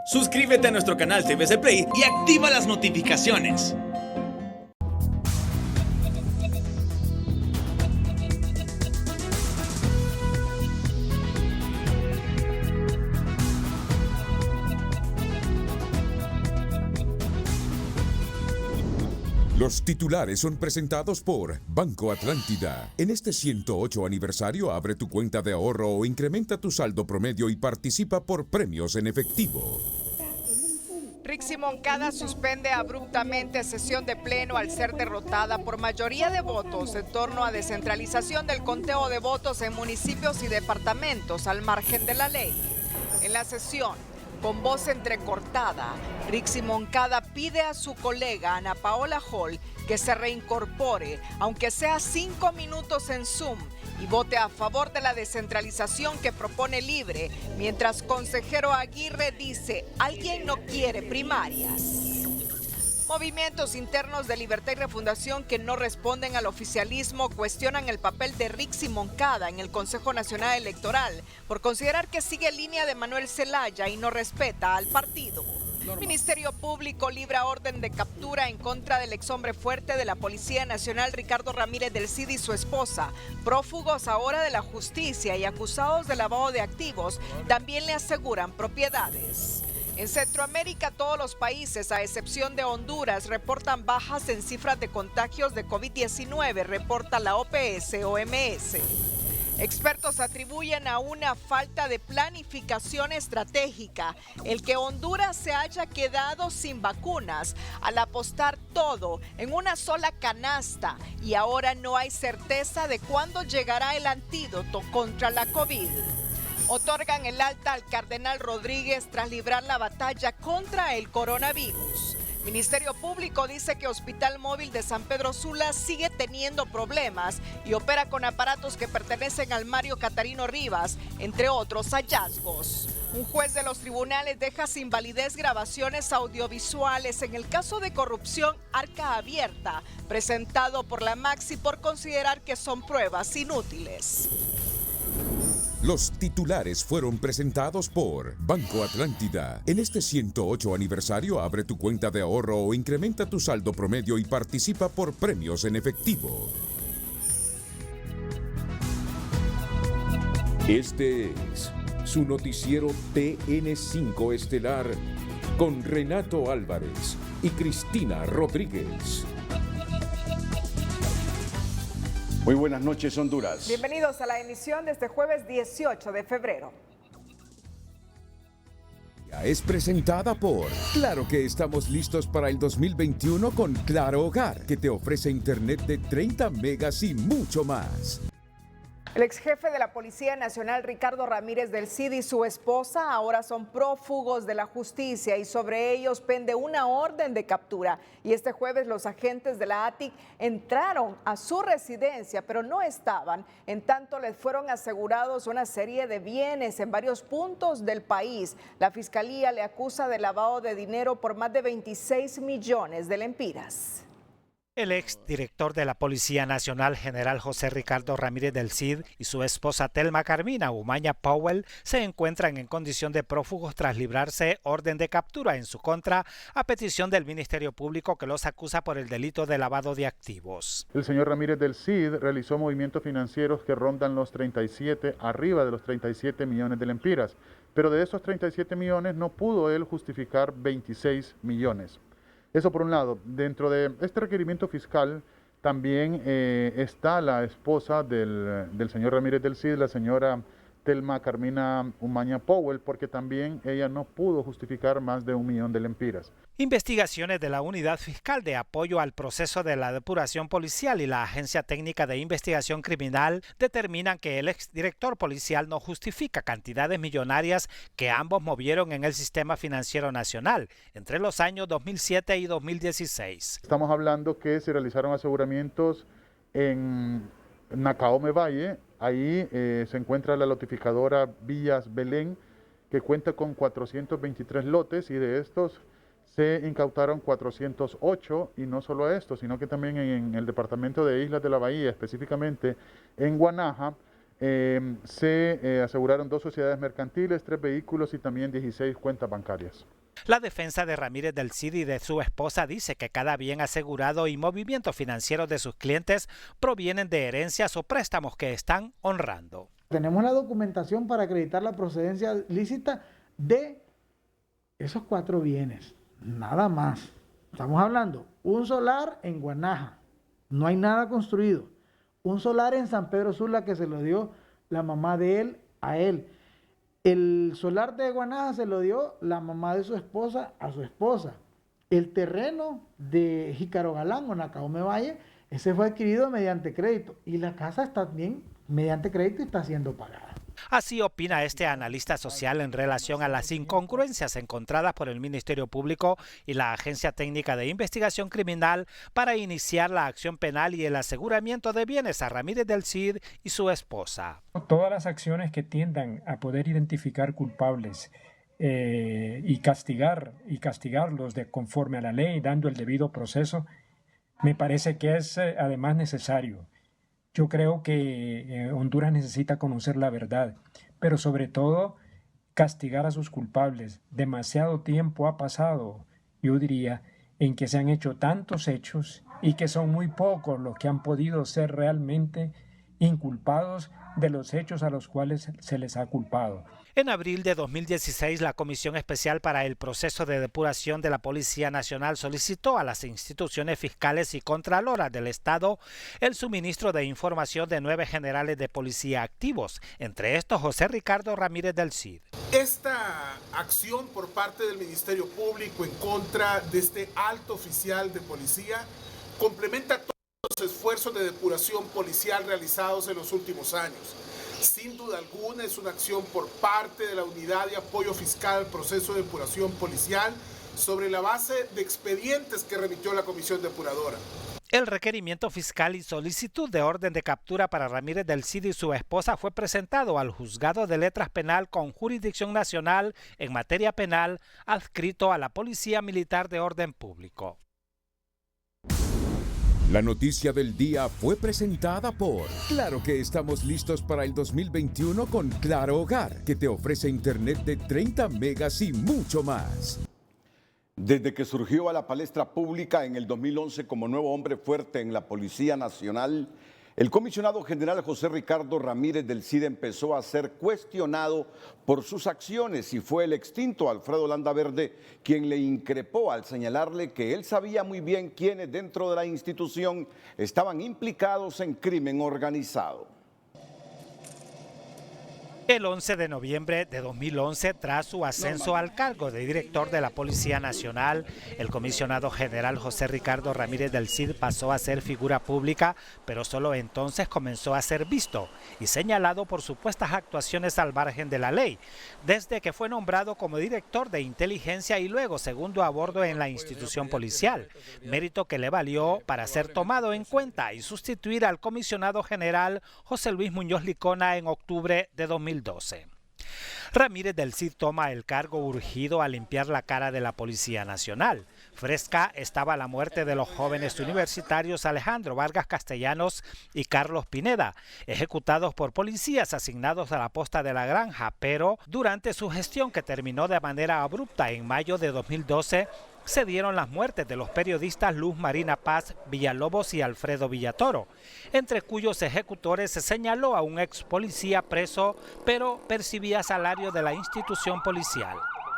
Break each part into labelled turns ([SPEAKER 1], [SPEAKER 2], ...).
[SPEAKER 1] Suscríbete a nuestro canal TVC Play y activa las notificaciones.
[SPEAKER 2] Los titulares son presentados por Banco Atlántida. En este 108 aniversario, abre tu cuenta de ahorro o incrementa tu saldo promedio y participa por premios en efectivo.
[SPEAKER 3] Rixi Moncada suspende abruptamente sesión de pleno al ser derrotada por mayoría de votos en torno a descentralización del conteo de votos en municipios y departamentos al margen de la ley. En la sesión, con voz entrecortada, Rixi Moncada pide a su colega Ana Paola Hall que se reincorpore, aunque sea 5 minutos en Zoom, y vote a favor de la descentralización que propone Libre, mientras consejero Aguirre dice, alguien no quiere primarias. Movimientos internos de Libertad y Refundación que no responden al oficialismo cuestionan el papel de Rixi Moncada en el Consejo Nacional Electoral por considerar que sigue línea de Manuel Zelaya y no respeta al partido. Ministerio Público libra orden de captura en contra del exhombre fuerte de la Policía Nacional Ricardo Ramírez del Cid y su esposa, prófugos ahora de la justicia y acusados de lavado de activos, también le aseguran propiedades. En Centroamérica, todos los países, a excepción de Honduras, reportan bajas en cifras de contagios de COVID-19, reporta la OPS-OMS. Expertos atribuyen a una falta de planificación estratégica el que Honduras se haya quedado sin vacunas al apostar todo en una sola canasta y ahora no hay certeza de cuándo llegará el antídoto contra la COVID. Otorgan el alta al cardenal Rodríguez tras librar la batalla contra el coronavirus. Ministerio Público dice que Hospital Móvil de San Pedro Sula sigue teniendo problemas y opera con aparatos que pertenecen al Mario Catarino Rivas, entre otros hallazgos. Un juez de los tribunales deja sin validez grabaciones audiovisuales en el caso de corrupción Arca Abierta, presentado por la Maxi por considerar que son pruebas inútiles.
[SPEAKER 2] Los titulares fueron presentados por Banco Atlántida. En este 108 aniversario, abre tu cuenta de ahorro o incrementa tu saldo promedio y participa por premios en efectivo. Este es su noticiero TN5 Estelar con Renato Álvarez y Cristina Rodríguez.
[SPEAKER 4] Muy buenas noches, Honduras.
[SPEAKER 3] Bienvenidos a la emisión de este jueves 18 de febrero.
[SPEAKER 2] Es presentada por Claro que estamos listos para el 2021 con Claro Hogar, que te ofrece internet de 30 megas y mucho más.
[SPEAKER 3] El ex jefe de la Policía Nacional, Ricardo Ramírez del Cid, y su esposa ahora son prófugos de la justicia y sobre ellos pende una orden de captura. Y este jueves los agentes de la ATIC entraron a su residencia, pero no estaban. En tanto, les fueron asegurados una serie de bienes en varios puntos del país. La Fiscalía le acusa de lavado de dinero por más de 26 millones de lempiras.
[SPEAKER 5] El exdirector de la Policía Nacional, general José Ricardo Ramírez del Cid, y su esposa Telma Carmina Umaña Powell se encuentran en condición de prófugos tras librarse orden de captura en su contra a petición del Ministerio Público que los acusa por el delito de lavado de activos.
[SPEAKER 6] El señor Ramírez del Cid realizó movimientos financieros que rondan arriba de los 37 millones de lempiras, pero de esos 37 millones no pudo él justificar 26 millones. Eso por un lado. Dentro de este requerimiento fiscal también está la esposa del señor Ramírez del Cid, la señora Telma Carmina Umaña Powell, porque también ella no pudo justificar más de 1 millón de lempiras.
[SPEAKER 5] Investigaciones de la Unidad Fiscal de Apoyo al Proceso de la Depuración Policial y la Agencia Técnica de Investigación Criminal determinan que el exdirector policial no justifica cantidades millonarias que ambos movieron en el sistema financiero nacional entre los años 2007 y 2016.
[SPEAKER 6] Estamos hablando que se realizaron aseguramientos en Nacaome Valle. Ahí se encuentra la lotificadora Villas Belén, que cuenta con 423 lotes, y de estos se incautaron 408, y no solo esto, sino que también en el departamento de Islas de la Bahía, específicamente en Guanaja, Se aseguraron 2 sociedades mercantiles, 3 vehículos y también 16 cuentas bancarias.
[SPEAKER 5] La defensa de Ramírez del Cid y de su esposa dice que cada bien asegurado y movimientos financieros de sus clientes provienen de herencias o préstamos que están honrando.
[SPEAKER 7] Tenemos la documentación para acreditar la procedencia lícita de esos 4 bienes, nada más. Estamos hablando, un solar en Guanaja, no hay nada construido. Un solar en San Pedro Sula que se lo dio la mamá de él a él. El solar de Guanaja se lo dio la mamá de su esposa a su esposa. El terreno de Jícaro Galán o Nacaome Valle, ese fue adquirido mediante crédito. Y la casa está bien mediante crédito y está siendo pagada.
[SPEAKER 5] Así opina este analista social en relación a las incongruencias encontradas por el Ministerio Público y la Agencia Técnica de Investigación Criminal para iniciar la acción penal y el aseguramiento de bienes a Ramírez del Cid y su esposa.
[SPEAKER 8] Todas las acciones que tiendan a poder identificar culpables y castigarlos conforme a la ley, dando el debido proceso, me parece que es además necesario. Yo creo que Honduras necesita conocer la verdad, pero sobre todo castigar a sus culpables. Demasiado tiempo ha pasado, yo diría, en que se han hecho tantos hechos y que son muy pocos los que han podido ser realmente inculpados de los hechos a los cuales se les ha culpado.
[SPEAKER 5] En abril de 2016, la Comisión Especial para el Proceso de Depuración de la Policía Nacional solicitó a las instituciones fiscales y contraloras del Estado el suministro de información de 9 generales de policía activos, entre estos José Ricardo Ramírez del Cid.
[SPEAKER 9] Esta acción por parte del Ministerio Público en contra de este alto oficial de policía complementa todos los esfuerzos de depuración policial realizados en los últimos años. Sin duda alguna es una acción por parte de la Unidad de Apoyo Fiscal al Proceso de Depuración Policial sobre la base de expedientes que remitió la Comisión Depuradora.
[SPEAKER 5] El requerimiento fiscal y solicitud de orden de captura para Ramírez del Cid y su esposa fue presentado al Juzgado de Letras Penal con jurisdicción nacional en materia penal adscrito a la Policía Militar de Orden Público.
[SPEAKER 2] La noticia del día fue presentada por Claro que estamos listos para el 2021 con Claro Hogar, que te ofrece internet de 30 megas y mucho más.
[SPEAKER 4] Desde que surgió a la palestra pública en el 2011 como nuevo hombre fuerte en la Policía Nacional, el comisionado general José Ricardo Ramírez del Cid empezó a ser cuestionado por sus acciones y fue el extinto Alfredo Landaverde quien le increpó al señalarle que él sabía muy bien quiénes dentro de la institución estaban implicados en crimen organizado.
[SPEAKER 5] El 11 de noviembre de 2011, tras su ascenso al cargo de director de la Policía Nacional, el comisionado general José Ricardo Ramírez del Cid pasó a ser figura pública, pero solo entonces comenzó a ser visto y señalado por supuestas actuaciones al margen de la ley, desde que fue nombrado como director de inteligencia y luego segundo a bordo en la institución policial, mérito que le valió para ser tomado en cuenta y sustituir al comisionado general José Luis Muñoz Licona en octubre de 2012. Ramírez del Cid toma el cargo urgido a limpiar la cara de la Policía Nacional. Fresca estaba la muerte de los jóvenes universitarios Alejandro Vargas Castellanos y Carlos Pineda, ejecutados por policías asignados a la posta de la Granja, pero durante su gestión, que terminó de manera abrupta en mayo de 2012, se dieron las muertes de los periodistas Luz Marina Paz Villalobos y Alfredo Villatoro, entre cuyos ejecutores se señaló a un ex policía preso, pero percibía salario de la institución policial.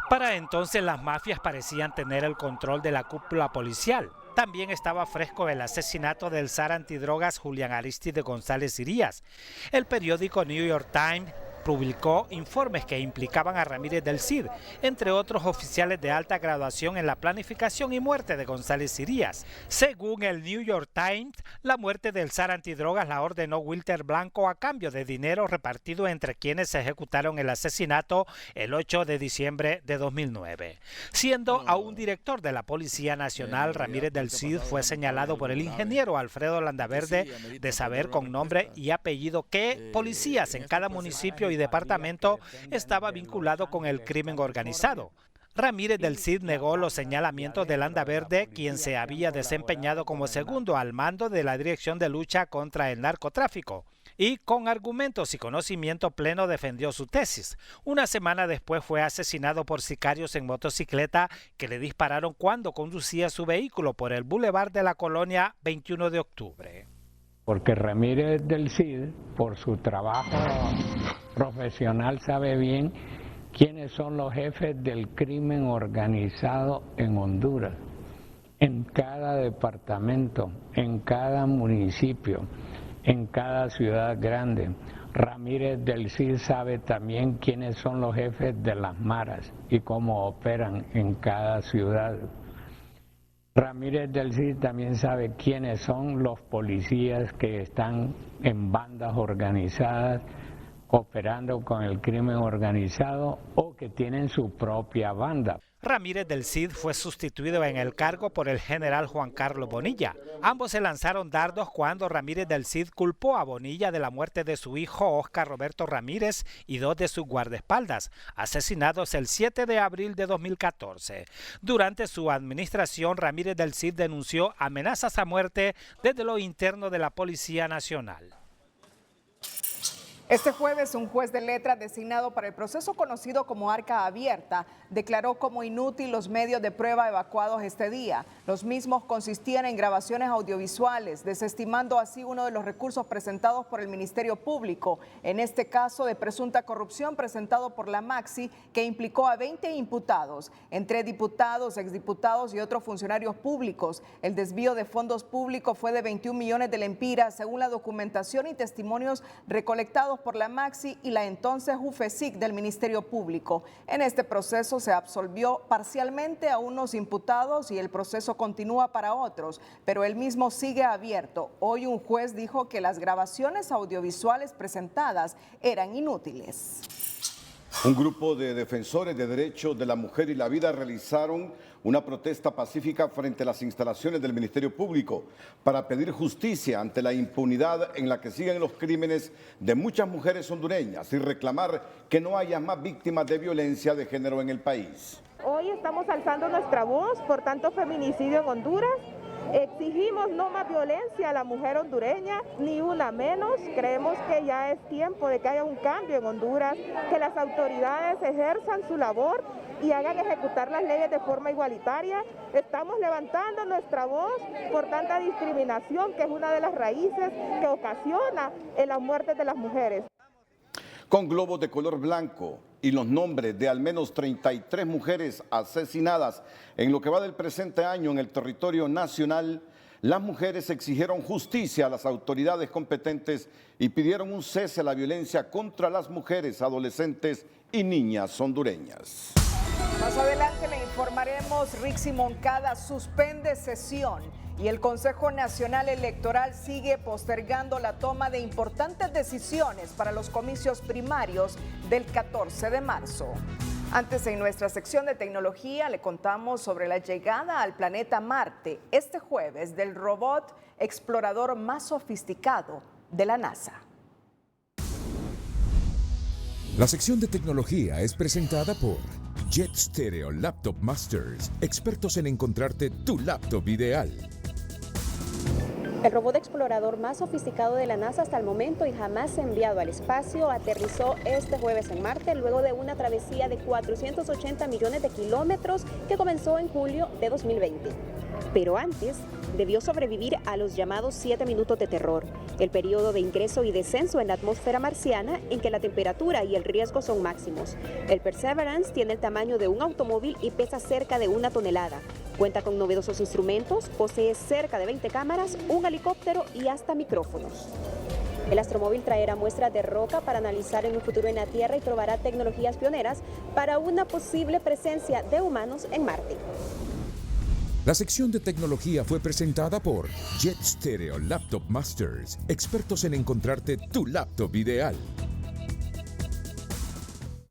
[SPEAKER 5] Para entonces las mafias parecían tener el control de la cúpula policial. También estaba fresco el asesinato del zar antidrogas Julián Aristide González Irías. El periódico New York Times publicó informes que implicaban a Ramírez del Cid, entre otros oficiales de alta graduación en la planificación y muerte de González Irías. Según el New York Times, la muerte del zar antidrogas la ordenó Wilter Blanco a cambio de dinero repartido entre quienes ejecutaron el asesinato el 8 de diciembre de 2009. Siendo aún director de la Policía Nacional, Ramírez del Cid fue señalado por el ingeniero Alfredo Landaverde de saber con nombre y apellido qué policías en cada municipio y departamento estaba vinculado con el crimen organizado. Ramírez del Cid negó los señalamientos de Landaverde, quien se había desempeñado como segundo al mando de la Dirección de Lucha contra el Narcotráfico. y con argumentos y conocimiento pleno defendió su tesis. Una semana después fue asesinado por sicarios en motocicleta que le dispararon cuando conducía su vehículo por el bulevar de la colonia 21 de octubre.
[SPEAKER 10] Porque Ramírez del Cid, por su trabajo profesional, sabe bien quiénes son los jefes del crimen organizado en Honduras, en cada departamento, en cada municipio, en cada ciudad grande. Ramírez del Cid sabe también quiénes son los jefes de las maras y cómo operan en cada ciudad. Ramírez del Cid también sabe quiénes son los policías que están en bandas organizadas, operando con el crimen organizado o que tienen su propia banda.
[SPEAKER 5] Ramírez del Cid fue sustituido en el cargo por el general Juan Carlos Bonilla. Ambos se lanzaron dardos cuando Ramírez del Cid culpó a Bonilla de la muerte de su hijo Oscar Roberto Ramírez y 2 de sus guardaespaldas, asesinados el 7 de abril de 2014. Durante su administración, Ramírez del Cid denunció amenazas a muerte desde lo interno de la Policía Nacional.
[SPEAKER 3] Este jueves, un juez de letra designado para el proceso conocido como Arca Abierta declaró como inútil los medios de prueba evacuados este día. Los mismos consistían en grabaciones audiovisuales, desestimando así uno de los recursos presentados por el Ministerio Público, en este caso de presunta corrupción presentado por la Maxi, que implicó a 20 imputados, entre diputados, exdiputados y otros funcionarios públicos. El desvío de fondos públicos fue de 21 millones de lempiras, según la documentación y testimonios recolectados por la Maxi y la entonces UFESIC del Ministerio Público. En este proceso se absolvió parcialmente a unos imputados y el proceso continúa para otros, pero el mismo sigue abierto. Hoy un juez dijo que las grabaciones audiovisuales presentadas eran inútiles.
[SPEAKER 4] Un grupo de defensores de derechos de la mujer y la vida realizaron una protesta pacífica frente a las instalaciones del Ministerio Público para pedir justicia ante la impunidad en la que siguen los crímenes de muchas mujeres hondureñas y reclamar que no haya más víctimas de violencia de género en el país.
[SPEAKER 11] Hoy estamos alzando nuestra voz por tanto feminicidio en Honduras. Exigimos no más violencia a la mujer hondureña, ni una menos. Creemos que ya es tiempo de que haya un cambio en Honduras, que las autoridades ejerzan su labor y hagan ejecutar las leyes de forma igualitaria. Estamos levantando nuestra voz por tanta discriminación, que es una de las raíces que ocasiona en las muertes de las mujeres.
[SPEAKER 4] Con globos de color blanco y los nombres de al menos 33 mujeres asesinadas en lo que va del presente año en el territorio nacional, las mujeres exigieron justicia a las autoridades competentes y pidieron un cese a la violencia contra las mujeres, adolescentes y niñas hondureñas.
[SPEAKER 3] Más adelante le informaremos, Rixi Moncada suspende sesión y el Consejo Nacional Electoral sigue postergando la toma de importantes decisiones para los comicios primarios del 14 de marzo. Antes, en nuestra sección de tecnología, le contamos sobre la llegada al planeta Marte este jueves del robot explorador más sofisticado de la NASA.
[SPEAKER 2] La sección de tecnología es presentada por Jet Stereo Laptop Masters, expertos en encontrarte tu laptop ideal.
[SPEAKER 12] El robot explorador más sofisticado de la NASA hasta el momento y jamás enviado al espacio aterrizó este jueves en Marte luego de una travesía de 480 millones de kilómetros que comenzó en julio de 2020. Pero antes debió sobrevivir a los llamados 7 minutos de terror, el periodo de ingreso y descenso en la atmósfera marciana en que la temperatura y el riesgo son máximos. El Perseverance tiene el tamaño de un automóvil y pesa cerca de 1 tonelada. Cuenta con novedosos instrumentos, posee cerca de 20 cámaras, un helicóptero y hasta micrófonos. El astromóvil traerá muestras de roca para analizar en un futuro en la Tierra y probará tecnologías pioneras para una posible presencia de humanos en Marte.
[SPEAKER 2] La sección de tecnología fue presentada por Jet Stereo Laptop Masters, expertos en encontrarte tu laptop ideal.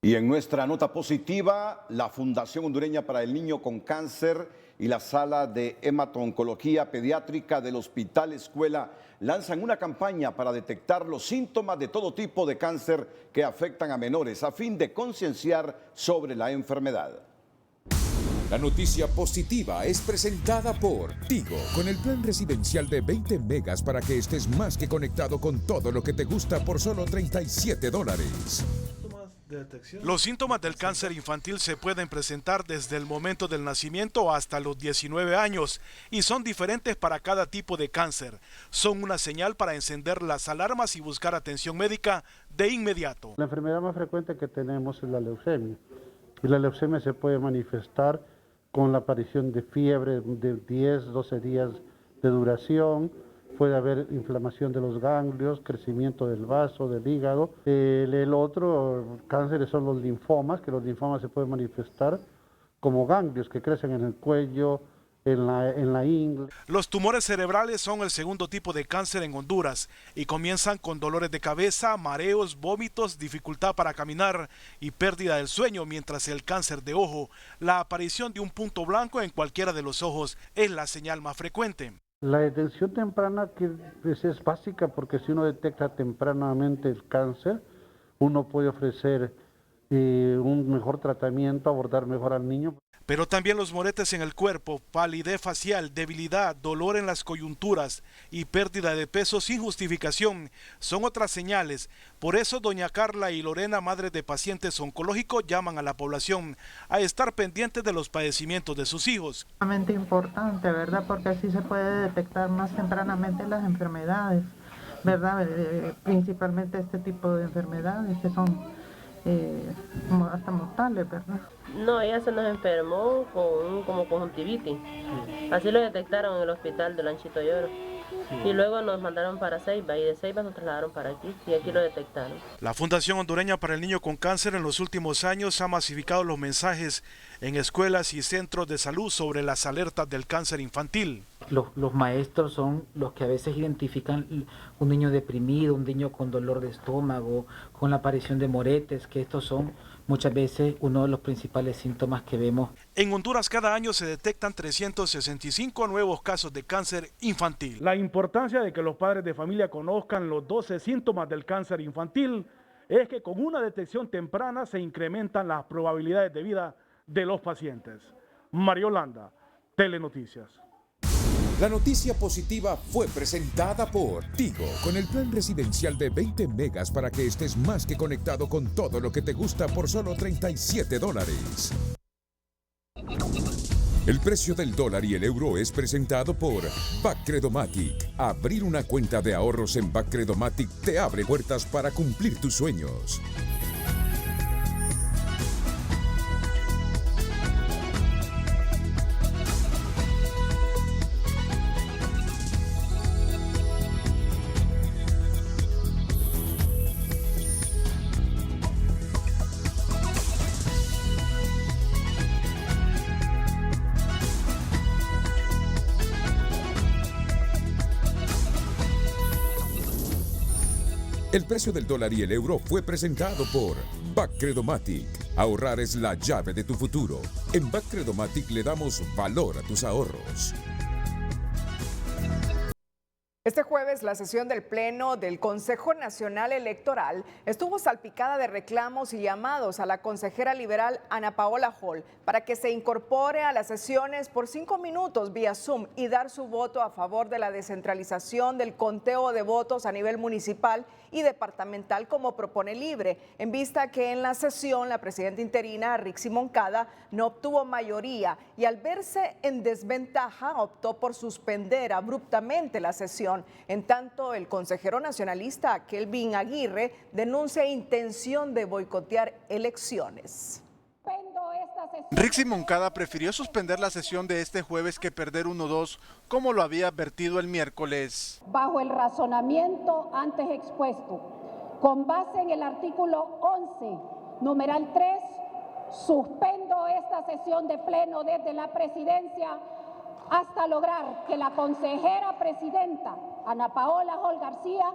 [SPEAKER 4] Y en nuestra nota positiva, la Fundación Hondureña para el Niño con Cáncer y la Sala de Hemato-Oncología Pediátrica del Hospital Escuela lanzan una campaña para detectar los síntomas de todo tipo de cáncer que afectan a menores a fin de concienciar sobre la enfermedad.
[SPEAKER 2] La noticia positiva es presentada por Tigo, con el plan residencial de 20 megas para que estés más que conectado con todo lo que te gusta por solo $37.
[SPEAKER 13] Los síntomas del cáncer infantil se pueden presentar desde el momento del nacimiento hasta los 19 años y son diferentes para cada tipo de cáncer. Son una señal para encender las alarmas y buscar atención médica de inmediato.
[SPEAKER 14] La enfermedad más frecuente que tenemos es la leucemia. Y la leucemia se puede manifestar con la aparición de fiebre de 10, 12 días de duración. Puede haber inflamación de los ganglios, crecimiento del vaso, del hígado. El otro cáncer son los linfomas, que los linfomas se pueden manifestar como ganglios que crecen en el cuello, en la ingle.
[SPEAKER 13] Los tumores cerebrales son el segundo tipo de cáncer en Honduras y comienzan con dolores de cabeza, mareos, vómitos, dificultad para caminar y pérdida del sueño, mientras el cáncer de ojo, la aparición de un punto blanco en cualquiera de los ojos es la señal más frecuente.
[SPEAKER 14] La detención temprana es básica porque si uno detecta tempranamente el cáncer, uno puede ofrecer un mejor tratamiento, abordar mejor al niño.
[SPEAKER 13] Pero también los moretes en el cuerpo, palidez facial, debilidad, dolor en las coyunturas y pérdida de peso sin justificación son otras señales. Por eso doña Carla y Lorena, madres de pacientes oncológicos, llaman a la población a estar pendientes de los padecimientos de sus hijos.
[SPEAKER 15] Es importante, ¿verdad? Porque así se puede detectar más tempranamente las enfermedades, ¿verdad? Principalmente este tipo de enfermedades que son hasta mortales, ¿verdad?
[SPEAKER 16] No, ella se nos enfermó con como conjuntivitis. Así lo detectaron en el hospital de Lanchito Lloro. Y luego nos mandaron para Ceiba y de Ceiba nos trasladaron para aquí y aquí lo detectaron.
[SPEAKER 13] La Fundación Hondureña para el Niño con Cáncer en los últimos años ha masificado los mensajes en escuelas y centros de salud sobre las alertas del cáncer infantil.
[SPEAKER 17] Los maestros son los que a veces identifican un niño deprimido, un niño con dolor de estómago, con la aparición de moretes, que estos son muchas veces uno de los principales síntomas que vemos.
[SPEAKER 13] En Honduras cada año se detectan 365 nuevos casos de cáncer infantil.
[SPEAKER 18] La importancia de que los padres de familia conozcan los 12 síntomas del cáncer infantil es que con una detección temprana se incrementan las probabilidades de vida de los pacientes. María Yolanda, Telenoticias.
[SPEAKER 2] La noticia positiva fue presentada por Tigo, con el plan residencial de 20 megas para que estés más que conectado con todo lo que te gusta por solo $37. El precio del dólar y el euro es presentado por Backcredomatic. Abrir una cuenta de ahorros en Backcredomatic te abre puertas para cumplir tus sueños. El precio del dólar y el euro fue presentado por Backcredomatic. Ahorrar es la llave de tu futuro. En Backcredomatic le damos valor a tus ahorros.
[SPEAKER 3] Este jueves, la sesión del Pleno del Consejo Nacional Electoral estuvo salpicada de reclamos y llamados a la consejera liberal Ana Paola Hall para que se incorpore a las sesiones por 5 minutos vía Zoom y dar su voto a favor de la descentralización del conteo de votos a nivel municipal y departamental como propone Libre, en vista que en la sesión la presidenta interina Rixi Moncada no obtuvo mayoría y al verse en desventaja optó por suspender abruptamente la sesión. En tanto, el consejero nacionalista Kelvin Aguirre denuncia intención de boicotear elecciones.
[SPEAKER 19] Rixi Moncada prefirió suspender la sesión de este jueves que perder 1-2, como lo había advertido el miércoles.
[SPEAKER 20] Bajo el razonamiento antes expuesto, con base en el artículo 11, numeral 3, suspendo esta sesión de pleno desde la presidencia hasta lograr que la consejera presidenta Ana Paola Hall García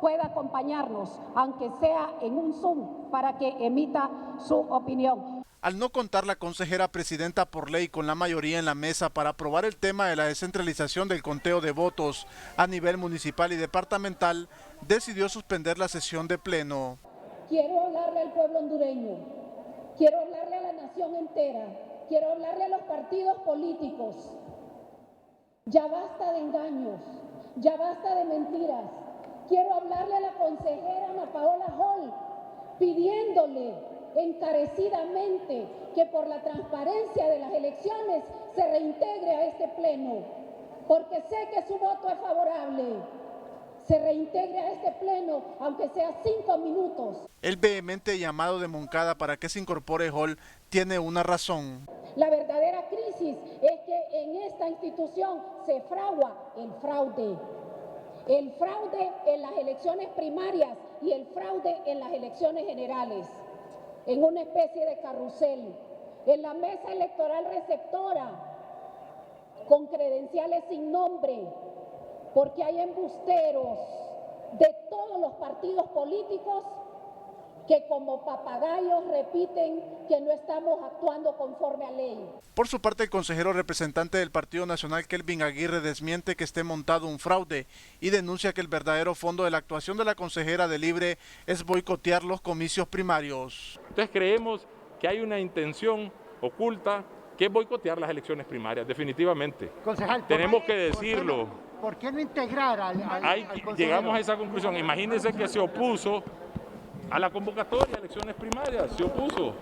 [SPEAKER 20] pueda acompañarnos, aunque sea en un Zoom, para que emita su opinión.
[SPEAKER 19] Al no contar la consejera presidenta por ley con la mayoría en la mesa para aprobar el tema de la descentralización del conteo de votos a nivel municipal y departamental, decidió suspender la sesión de pleno.
[SPEAKER 20] Quiero hablarle al pueblo hondureño, quiero hablarle a la nación entera quiero hablarle a los partidos políticos. Ya basta de engaños, ya basta de mentiras. Quiero hablarle a la consejera Ana Paola Hall, pidiéndole encarecidamente que por la transparencia de las elecciones se reintegre a este pleno, porque sé que su voto es favorable. Se reintegre a este pleno, aunque sea 5 minutos.
[SPEAKER 19] El vehemente llamado de Moncada para que se incorpore Hall tiene una razón.
[SPEAKER 20] La verdadera crisis es que en esta institución se fragua el fraude. El fraude en las elecciones primarias y el fraude en las elecciones generales. En una especie de carrusel. En la mesa electoral receptora, con credenciales sin nombre, porque hay embusteros de todos los partidos políticos que como papagayos repiten que no estamos actuando conforme a ley.
[SPEAKER 19] Por su parte, el consejero representante del Partido Nacional, Kelvin Aguirre, desmiente que esté montado un fraude y denuncia que el verdadero fondo de la actuación de la consejera de Libre es boicotear los comicios primarios.
[SPEAKER 21] Entonces creemos que hay una intención oculta que es boicotear las elecciones primarias, definitivamente.
[SPEAKER 22] Concejal,
[SPEAKER 21] tenemos que decirlo.
[SPEAKER 22] ¿Por qué no integrar al
[SPEAKER 21] llegamos a esa conclusión. Imagínense que se opuso a la convocatoria de elecciones primarias, se opuso.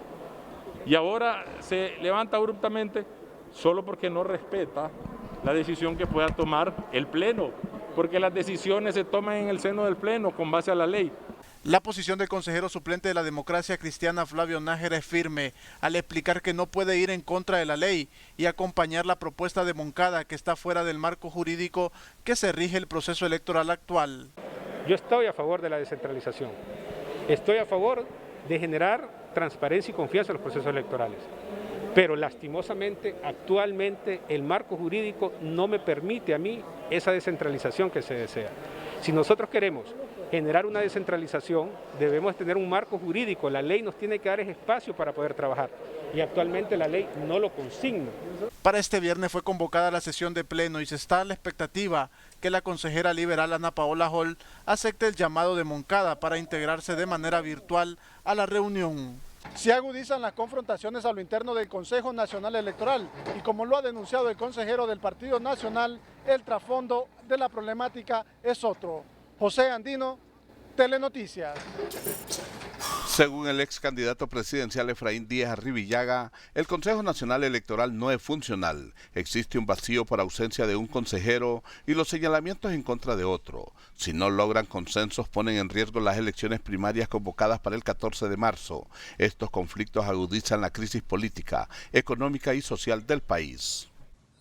[SPEAKER 21] Y ahora se levanta abruptamente solo porque no respeta la decisión que pueda tomar el Pleno, porque las decisiones se toman en el seno del Pleno con base a la ley.
[SPEAKER 19] La posición del consejero suplente de la Democracia Cristiana, Flavio Nájera, es firme al explicar que no puede ir en contra de la ley y acompañar la propuesta de Moncada, que está fuera del marco jurídico que se rige el proceso electoral actual.
[SPEAKER 8] Yo estoy a favor de la descentralización. Estoy a favor de generar transparencia y confianza en los procesos electorales. Pero lastimosamente, actualmente, el marco jurídico no me permite a mí esa descentralización que se desea. Si nosotros queremos generar una descentralización, debemos tener un marco jurídico. La ley nos tiene que dar ese espacio para poder trabajar. Y actualmente la ley no lo consigna.
[SPEAKER 19] Para este viernes fue convocada la sesión de pleno y se está a la expectativa que la consejera liberal Ana Paola Hall acepte el llamado de Moncada para integrarse de manera virtual a la reunión. Se agudizan las confrontaciones a lo interno del Consejo Nacional Electoral y, como lo ha denunciado el consejero del Partido Nacional, el trasfondo de la problemática es otro. José Andino, Telenoticias.
[SPEAKER 23] Según el ex candidato presidencial Efraín Díaz Arribillaga, el Consejo Nacional Electoral no es funcional. Existe un vacío por ausencia de un consejero y los señalamientos en contra de otro. Si no logran consensos, ponen en riesgo las elecciones primarias convocadas para el 14 de marzo. Estos conflictos agudizan la crisis política, económica y social del país.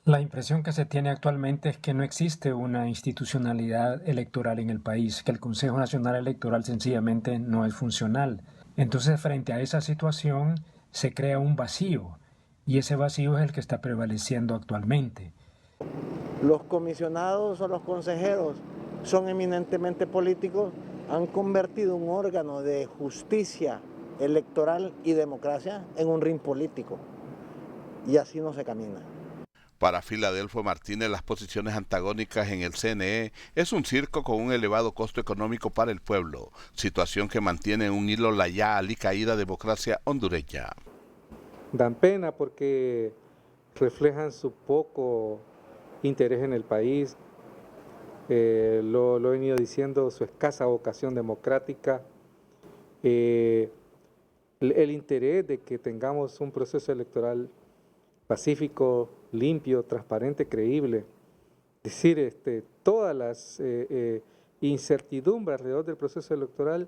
[SPEAKER 8] La impresión que se tiene actualmente es que no existe una institucionalidad electoral en el país, que el Consejo Nacional Electoral sencillamente no es funcional. Entonces, frente a esa situación, se crea un vacío, y ese vacío es el que está prevaleciendo actualmente.
[SPEAKER 24] Los comisionados o los consejeros son eminentemente políticos, han convertido un órgano de justicia electoral y democracia en un ring político, y así no se camina.
[SPEAKER 23] Para Filadelfo Martínez, las posiciones antagónicas en el CNE es un circo con un elevado costo económico para el pueblo, situación que mantiene en un hilo la ya alicaída democracia hondureña.
[SPEAKER 25] Dan pena porque reflejan su poco interés en el país, lo he venido diciendo, su escasa vocación democrática, el interés de que tengamos un proceso electoral pacífico, limpio, transparente, creíble. Es decir, todas las incertidumbres alrededor del proceso electoral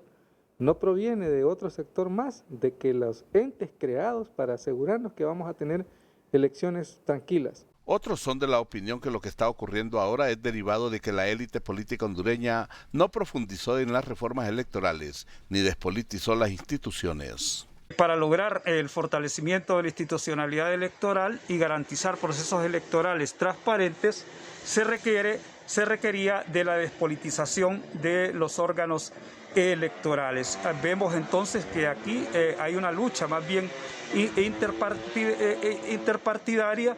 [SPEAKER 25] no proviene de otro sector más, de que los entes creados para asegurarnos que vamos a tener elecciones tranquilas.
[SPEAKER 23] Otros son de la opinión que lo que está ocurriendo ahora es derivado de que la élite política hondureña no profundizó en las reformas electorales ni despolitizó las instituciones.
[SPEAKER 26] Para lograr el fortalecimiento de la institucionalidad electoral y garantizar procesos electorales transparentes, se requería de la despolitización de los órganos electorales. Vemos entonces que aquí hay una lucha más bien interpartidaria,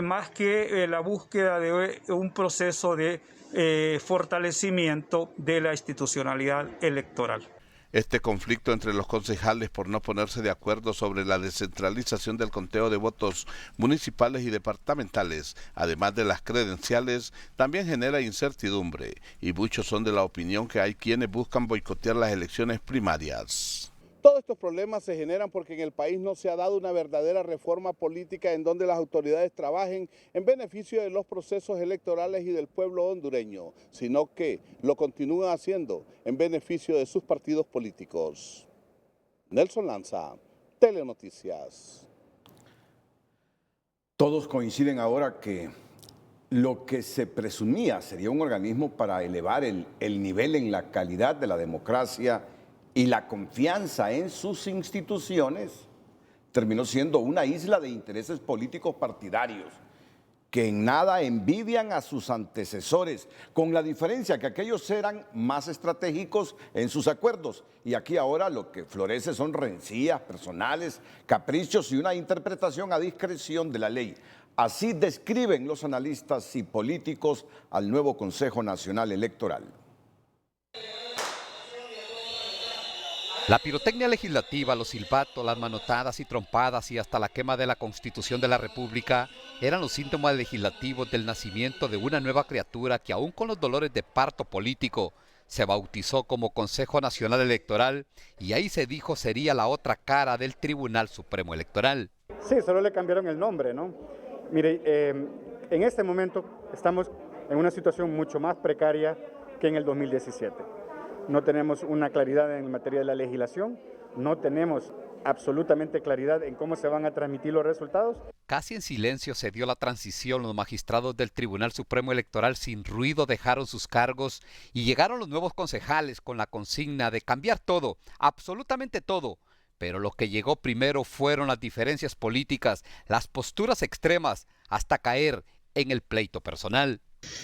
[SPEAKER 26] más que la búsqueda de un proceso de fortalecimiento de la institucionalidad electoral.
[SPEAKER 23] Este conflicto entre los concejales por no ponerse de acuerdo sobre la descentralización del conteo de votos municipales y departamentales, además de las credenciales, también genera incertidumbre y muchos son de la opinión que hay quienes buscan boicotear las elecciones primarias.
[SPEAKER 1] Todos estos problemas se generan porque en el país no se ha dado una verdadera reforma política en donde las autoridades trabajen en beneficio de los procesos electorales y del pueblo hondureño, sino que lo continúan haciendo en beneficio de sus partidos políticos. Nelson Lanza, Telenoticias.
[SPEAKER 4] Todos coinciden ahora que lo que se presumía sería un organismo para elevar el nivel en la calidad de la democracia y la confianza en sus instituciones terminó siendo una isla de intereses políticos partidarios que en nada envidian a sus antecesores, con la diferencia que aquellos eran más estratégicos en sus acuerdos y aquí ahora lo que florece son rencillas personales, caprichos y una interpretación a discreción de la ley. Así describen los analistas y políticos al nuevo Consejo Nacional Electoral.
[SPEAKER 5] La pirotecnia legislativa, los silbatos, las manotadas y trompadas y hasta la quema de la Constitución de la República eran los síntomas legislativos del nacimiento de una nueva criatura que aún con los dolores de parto político se bautizó como Consejo Nacional Electoral y ahí se dijo sería la otra cara del Tribunal Supremo Electoral.
[SPEAKER 6] Sí, solo le cambiaron el nombre, ¿no? Mire, en este momento estamos en una situación mucho más precaria que en el 2017. No tenemos una claridad en materia de la legislación, no tenemos absolutamente claridad en cómo se van a transmitir los resultados.
[SPEAKER 5] Casi en silencio se dio la transición, los magistrados del Tribunal Supremo Electoral sin ruido dejaron sus cargos y llegaron los nuevos concejales con la consigna de cambiar todo, absolutamente todo. Pero lo que llegó primero fueron las diferencias políticas, las posturas extremas, hasta caer en el pleito personal.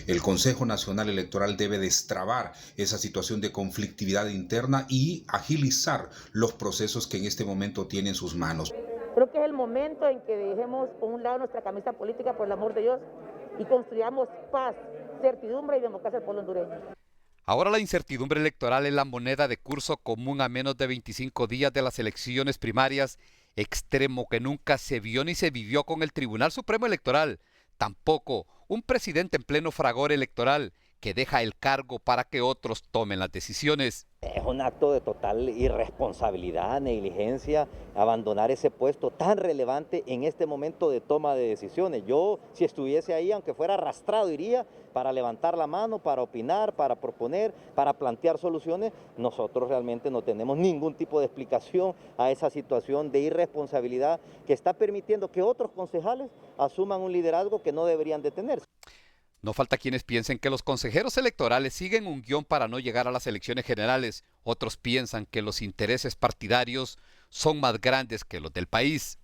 [SPEAKER 7] El Consejo Nacional Electoral debe destrabar esa situación de conflictividad interna y agilizar los procesos que en este momento tiene en sus manos.
[SPEAKER 9] Creo que es el momento en que dejemos por un lado nuestra camisa política, por el amor de Dios, y construyamos paz, certidumbre y democracia al pueblo hondureño.
[SPEAKER 5] Ahora la incertidumbre electoral es la moneda de curso común a menos de 25 días de las elecciones primarias, extremo que nunca se vio ni se vivió con el Tribunal Supremo Electoral. Tampoco un presidente en pleno fragor electoral que deja el cargo para que otros tomen las decisiones.
[SPEAKER 10] Es un acto de total irresponsabilidad, negligencia, abandonar ese puesto tan relevante en este momento de toma de decisiones. Yo, si estuviese ahí, aunque fuera arrastrado, iría para levantar la mano, para opinar, para proponer, para plantear soluciones. Nosotros realmente no tenemos ningún tipo de explicación a esa situación de irresponsabilidad que está permitiendo que otros concejales asuman un liderazgo que no deberían de tener.
[SPEAKER 5] No falta quienes piensen que los consejeros electorales siguen un guión para no llegar a las elecciones generales. Otros piensan que los intereses partidarios son más grandes que los del país.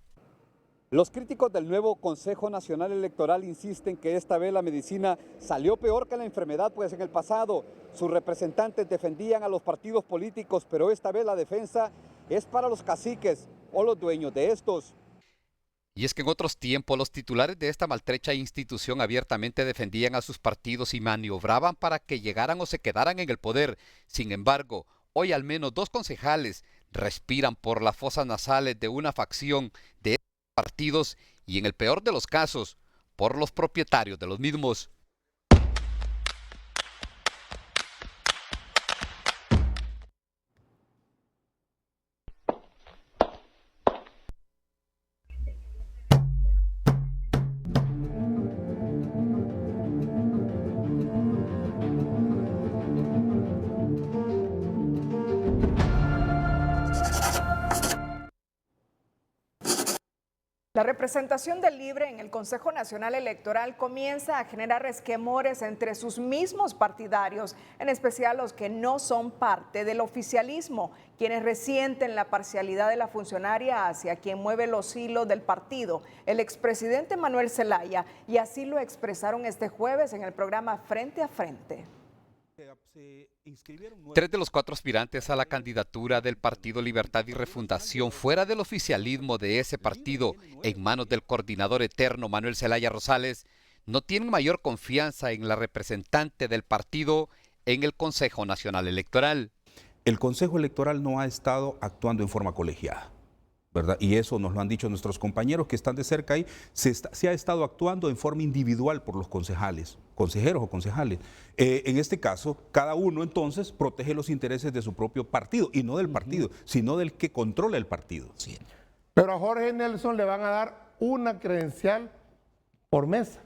[SPEAKER 27] Los críticos del nuevo Consejo Nacional Electoral insisten que esta vez la medicina salió peor que la enfermedad, pues en el pasado sus representantes defendían a los partidos políticos, pero esta vez la defensa es para los caciques o los dueños de estos.
[SPEAKER 5] Y es que en otros tiempos los titulares de esta maltrecha institución abiertamente defendían a sus partidos y maniobraban para que llegaran o se quedaran en el poder. Sin embargo, hoy al menos 2 concejales respiran por las fosas nasales de una facción de estos partidos y en el peor de los casos, por los propietarios de los mismos.
[SPEAKER 3] La representación del Libre en el Consejo Nacional Electoral comienza a generar resquemores entre sus mismos partidarios, en especial los que no son parte del oficialismo, quienes resienten la parcialidad de la funcionaria hacia quien mueve los hilos del partido, el expresidente Manuel Zelaya, y así lo expresaron este jueves en el programa Frente a Frente.
[SPEAKER 5] 3 de los 4 aspirantes a la candidatura del Partido Libertad y Refundación fuera del oficialismo de ese partido, en manos del coordinador eterno Manuel Zelaya Rosales, no tienen mayor confianza en la representante del partido en el Consejo Nacional Electoral.
[SPEAKER 7] el Consejo Electoral no ha estado actuando en forma colegiada, ¿verdad? Y eso nos lo han dicho nuestros compañeros que están de cerca ahí. Se ha estado actuando en forma individual por los concejales, consejeros o concejales. En este caso, cada uno entonces protege los intereses de su propio partido, y no del partido, sino del que controla el partido. Sí.
[SPEAKER 11] Pero a Jorge Nelson le van a dar una credencial por mesa,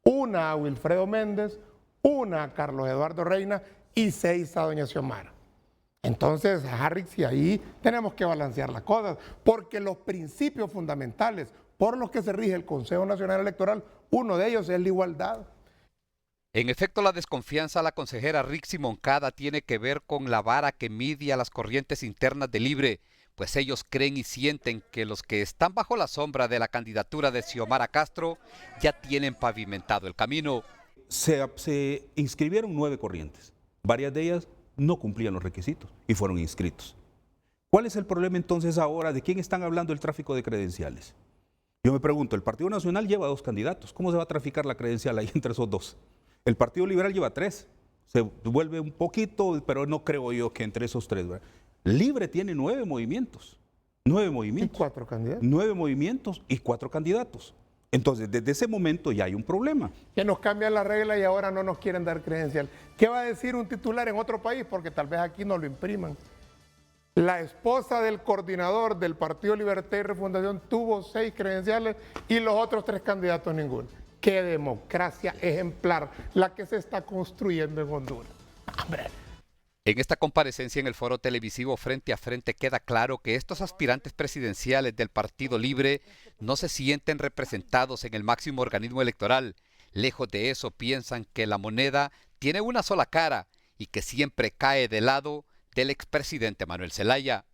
[SPEAKER 11] una a Wilfredo Méndez, una a Carlos Eduardo Reina y 6 a doña Xiomara. Entonces, Harris, y ahí tenemos que balancear las cosas, porque los principios fundamentales por los que se rige el Consejo Nacional Electoral, uno de ellos es la igualdad.
[SPEAKER 5] En efecto, la desconfianza a la consejera Rixi Moncada tiene que ver con la vara que mide a las corrientes internas de Libre, pues ellos creen y sienten que los que están bajo la sombra de la candidatura de Xiomara Castro ya tienen pavimentado el camino.
[SPEAKER 7] Se inscribieron 9 corrientes, varias de ellas no cumplían los requisitos y fueron inscritos. ¿Cuál es el problema entonces ahora? ¿De quién están hablando el tráfico de credenciales? Yo me pregunto, el Partido Nacional lleva 2 candidatos, ¿cómo se va a traficar la credencial ahí entre esos 2? El Partido Liberal lleva 3, se vuelve un poquito, pero no creo yo que entre esos 3, ¿verdad? Libre tiene 9 movimientos. 9 movimientos.
[SPEAKER 11] ¿Y 4 candidatos?
[SPEAKER 7] 9 movimientos y 4 candidatos. Entonces, desde ese momento ya hay un problema.
[SPEAKER 11] Que nos cambian la regla y ahora no nos quieren dar credencial. ¿Qué va a decir un titular en otro país? Porque tal vez aquí no lo impriman. La esposa del coordinador del Partido Libertad y Refundación tuvo 6 credenciales y los otros 3 candidatos ninguno. ¡Qué democracia ejemplar la que se está construyendo en Honduras! ¡Hombre!
[SPEAKER 5] En esta comparecencia en el foro televisivo Frente a Frente queda claro que estos aspirantes presidenciales del Partido Libre no se sienten representados en el máximo organismo electoral. Lejos de eso, piensan que la moneda tiene una sola cara y que siempre cae del lado del expresidente Manuel Zelaya.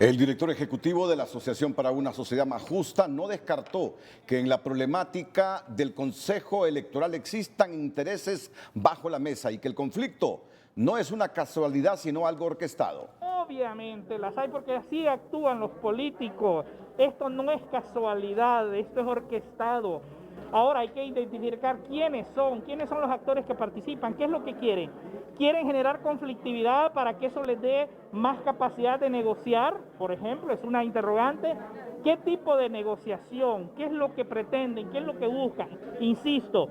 [SPEAKER 4] El director ejecutivo de la Asociación para una Sociedad Más Justa no descartó que en la problemática del Consejo Electoral existan intereses bajo la mesa y que el conflicto no es una casualidad sino algo orquestado.
[SPEAKER 12] Obviamente las hay porque así actúan los políticos. Esto no es casualidad, esto es orquestado. Ahora hay que identificar quiénes son los actores que participan, qué es lo que quieren. ¿Quieren generar conflictividad para que eso les dé más capacidad de negociar? Por ejemplo, es una interrogante. ¿Qué tipo de negociación? ¿Qué es lo que pretenden? ¿Qué es lo que buscan? Insisto,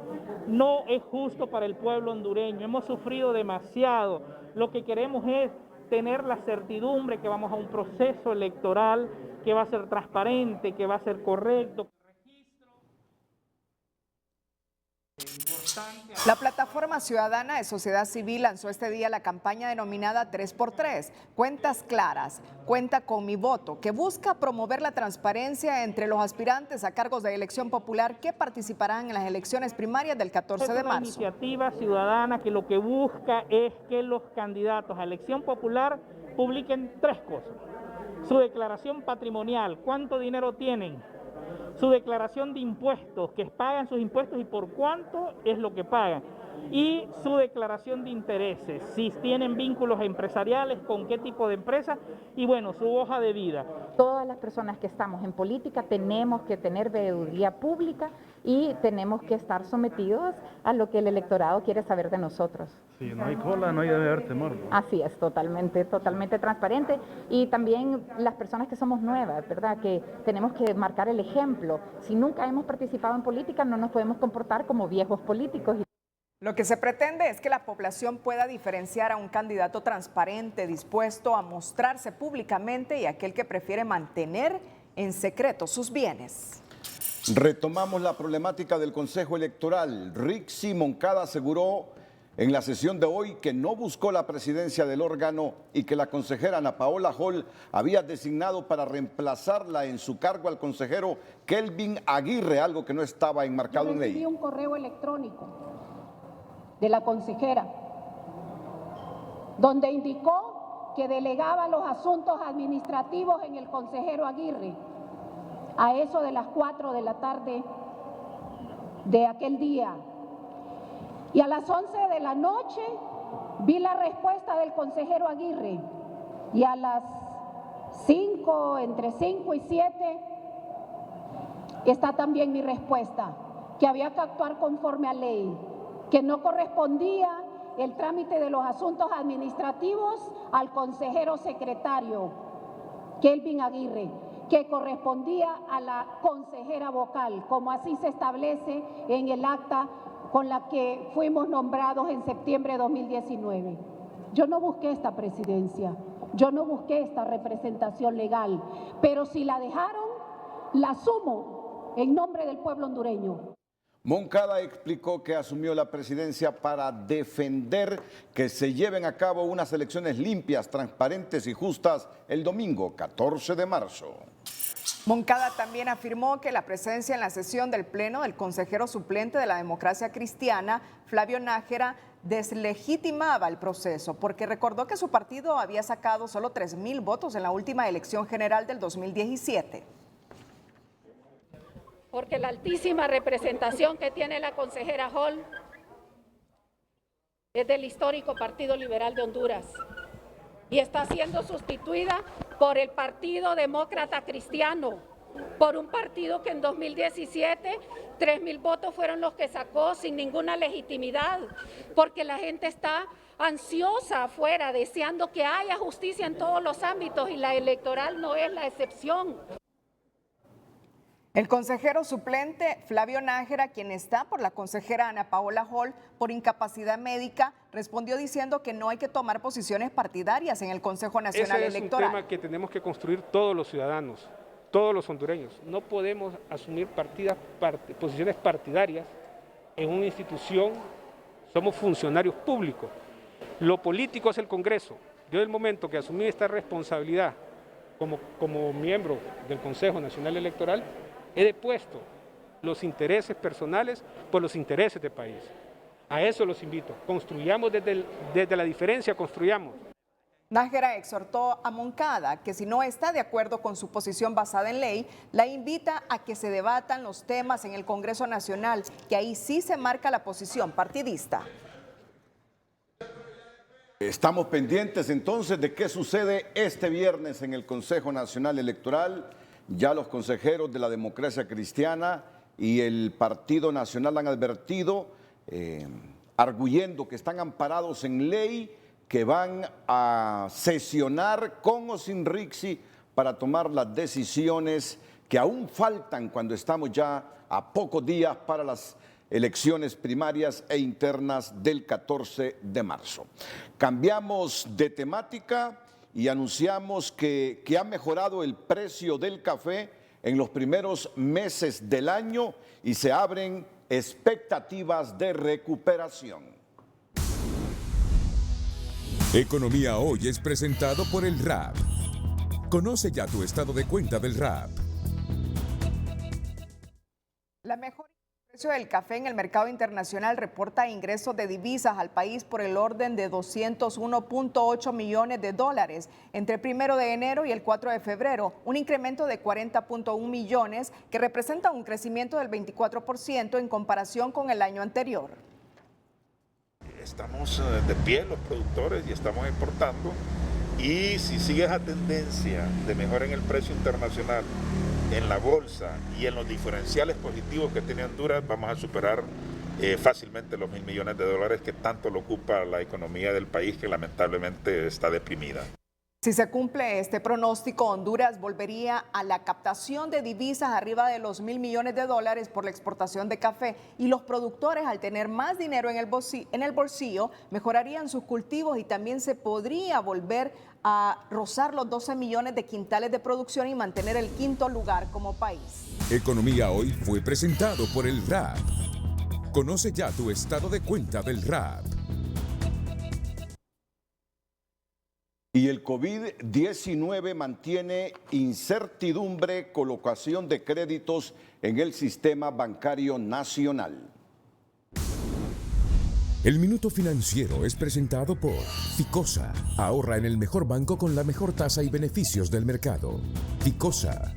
[SPEAKER 12] no es justo para el pueblo hondureño. Hemos sufrido demasiado. Lo que queremos es tener la certidumbre que vamos a un proceso electoral que va a ser transparente, que va a ser correcto.
[SPEAKER 3] La Plataforma Ciudadana de Sociedad Civil lanzó este día la campaña denominada 3x3, Cuentas Claras, Cuenta con mi voto, que busca promover la transparencia entre los aspirantes a cargos de elección popular que participarán en las elecciones primarias del 14 de marzo.
[SPEAKER 12] Es una iniciativa ciudadana que lo que busca es que los candidatos a elección popular publiquen 3 cosas. Su declaración patrimonial, cuánto dinero tienen. Su declaración de impuestos, que pagan sus impuestos y por cuánto es lo que pagan. Y su declaración de intereses, si tienen vínculos empresariales, con qué tipo de empresa y bueno, su hoja de vida.
[SPEAKER 13] Todas las personas que estamos en política tenemos que tener veeduría pública y tenemos que estar sometidos a lo que el electorado quiere saber de nosotros.
[SPEAKER 18] Sí, no hay cola, no hay debe haber temor.
[SPEAKER 13] Así es, totalmente transparente. Y también las personas que somos nuevas, ¿verdad? Que tenemos que marcar el ejemplo. Si nunca hemos participado en política, no nos podemos comportar como viejos políticos.
[SPEAKER 3] Lo que se pretende es que la población pueda diferenciar a un candidato transparente, dispuesto a mostrarse públicamente y aquel que prefiere mantener en secreto sus bienes.
[SPEAKER 4] Retomamos la problemática del Consejo Electoral. Rixi Moncada aseguró en la sesión de hoy que no buscó la presidencia del órgano y que la consejera Ana Paola Hall había designado para reemplazarla en su cargo al consejero Kelvin Aguirre, algo que no estaba enmarcado en ley.
[SPEAKER 20] Recibí un correo electrónico de la consejera, donde indicó que delegaba los asuntos administrativos en el consejero Aguirre, a eso de las 4 de la tarde de aquel día. Y a las 11 de la noche vi la respuesta del consejero Aguirre, y a las 5, entre 5 y 7, está también mi respuesta, que había que actuar conforme a ley, que no correspondía el trámite de los asuntos administrativos al consejero secretario, Kelvin Aguirre, que correspondía a la consejera vocal, como así se establece en el acta con la que fuimos nombrados en septiembre de 2019. Yo no busqué esta presidencia, yo no busqué esta representación legal, pero si la dejaron, la asumo en nombre del pueblo hondureño.
[SPEAKER 4] Moncada explicó que asumió la presidencia para defender que se lleven a cabo unas elecciones limpias, transparentes y justas el domingo 14 de marzo.
[SPEAKER 3] Moncada también afirmó que la presencia en la sesión del Pleno del consejero suplente de la Democracia Cristiana, Flavio Nájera, deslegitimaba el proceso porque recordó que su partido había sacado solo 3,000 votos en la última elección general del 2017.
[SPEAKER 20] Porque la altísima representación que tiene la consejera Hall es del histórico Partido Liberal de Honduras y está siendo sustituida por el Partido Demócrata Cristiano, por un partido que en 2017 3,000 votos fueron los que sacó sin ninguna legitimidad, porque la gente está ansiosa afuera, deseando que haya justicia en todos los ámbitos y la electoral no es la excepción.
[SPEAKER 3] El consejero suplente Flavio Nájera, quien está por la consejera Ana Paola Hall por incapacidad médica, respondió diciendo que no hay que tomar posiciones partidarias en el Consejo Nacional Electoral.
[SPEAKER 2] Es un tema que tenemos que construir todos los ciudadanos, todos los hondureños. No podemos asumir posiciones partidarias en una institución. Somos funcionarios públicos. Lo político es el Congreso. Yo, del momento que asumí esta responsabilidad como miembro del Consejo Nacional Electoral, he depuesto los intereses personales por los intereses del país. A eso los invito. Construyamos desde la diferencia, construyamos.
[SPEAKER 3] Nájera exhortó a Moncada que si no está de acuerdo con su posición basada en ley, la invita a que se debatan los temas en el Congreso Nacional, que ahí sí se marca la posición partidista.
[SPEAKER 4] Estamos pendientes entonces de qué sucede este viernes en el Consejo Nacional Electoral. Ya los consejeros de la Democracia Cristiana y el Partido Nacional han advertido, arguyendo que están amparados en ley, que van a sesionar con o sin Rixi para tomar las decisiones que aún faltan cuando estamos ya a pocos días para las elecciones primarias e internas del 14 de marzo. Cambiamos de temática y anunciamos que ha mejorado el precio del café en los primeros meses del año y se abren expectativas de recuperación.
[SPEAKER 14] Economía Hoy es presentado por el RAP. Conoce ya tu estado de cuenta del RAP.
[SPEAKER 3] La mejor precio del café en el mercado internacional reporta ingresos de divisas al país por el orden de 201.8 millones de dólares entre el 1 de enero y el 4 de febrero, un incremento de 40.1 millones que representa un crecimiento del 24% en comparación con el año anterior.
[SPEAKER 15] Estamos de pie los productores y estamos exportando, y si sigue esa tendencia de mejora en el precio internacional, en la bolsa y en los diferenciales positivos que tiene Honduras, vamos a superar fácilmente los 1.000 millones de dólares que tanto lo ocupa la economía del país, que lamentablemente está deprimida.
[SPEAKER 3] Si se cumple este pronóstico, Honduras volvería a la captación de divisas arriba de los 1.000 millones de dólares por la exportación de café, y los productores, al tener más dinero en el bolsillo, mejorarían sus cultivos y también se podría volver a rozar los 12 millones de quintales de producción y mantener el quinto lugar como país.
[SPEAKER 14] Economía Hoy fue presentado por el RAP. Conoce ya tu estado de cuenta del RAP.
[SPEAKER 4] Y el COVID-19 mantiene incertidumbre, colocación de créditos en el sistema bancario nacional.
[SPEAKER 14] El Minuto Financiero es presentado por Ficosa. Ahorra en el mejor banco con la mejor tasa y beneficios del mercado. Ficosa.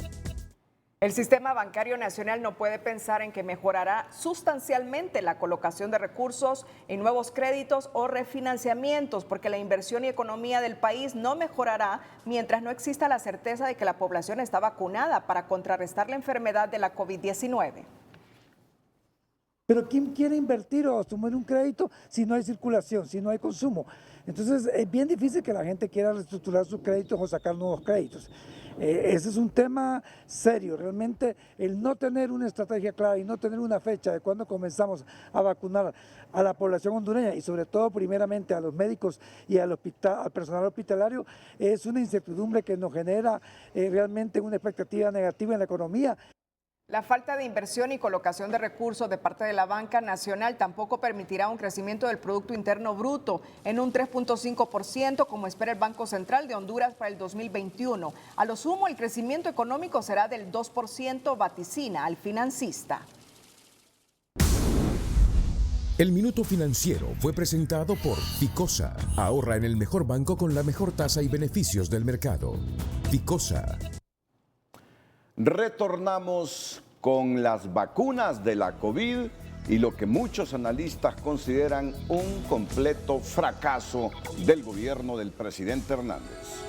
[SPEAKER 3] El sistema bancario nacional no puede pensar en que mejorará sustancialmente la colocación de recursos en nuevos créditos o refinanciamientos, porque la inversión y economía del país no mejorará mientras no exista la certeza de que la población está vacunada para contrarrestar la enfermedad de la COVID-19.
[SPEAKER 8] Pero ¿quién quiere invertir o asumir un crédito si no hay circulación, si no hay consumo? Entonces es bien difícil que la gente quiera reestructurar sus créditos o sacar nuevos créditos. Ese es un tema serio. Realmente el no tener una estrategia clara y no tener una fecha de cuándo comenzamos a vacunar a la población hondureña y sobre todo primeramente a los médicos y al personal hospitalario es una incertidumbre que nos genera realmente una expectativa negativa en la economía.
[SPEAKER 3] La falta de inversión y colocación de recursos de parte de la banca nacional tampoco permitirá un crecimiento del Producto Interno Bruto en un 3.5%, como espera el Banco Central de Honduras para el 2021. A lo sumo, el crecimiento económico será del 2%, vaticina al financista.
[SPEAKER 14] El Minuto Financiero fue presentado por Ficosa. Ahorra en el mejor banco con la mejor tasa y beneficios del mercado. Ficosa.
[SPEAKER 4] Retornamos con las vacunas de la COVID y lo que muchos analistas consideran un completo fracaso del gobierno del presidente Hernández.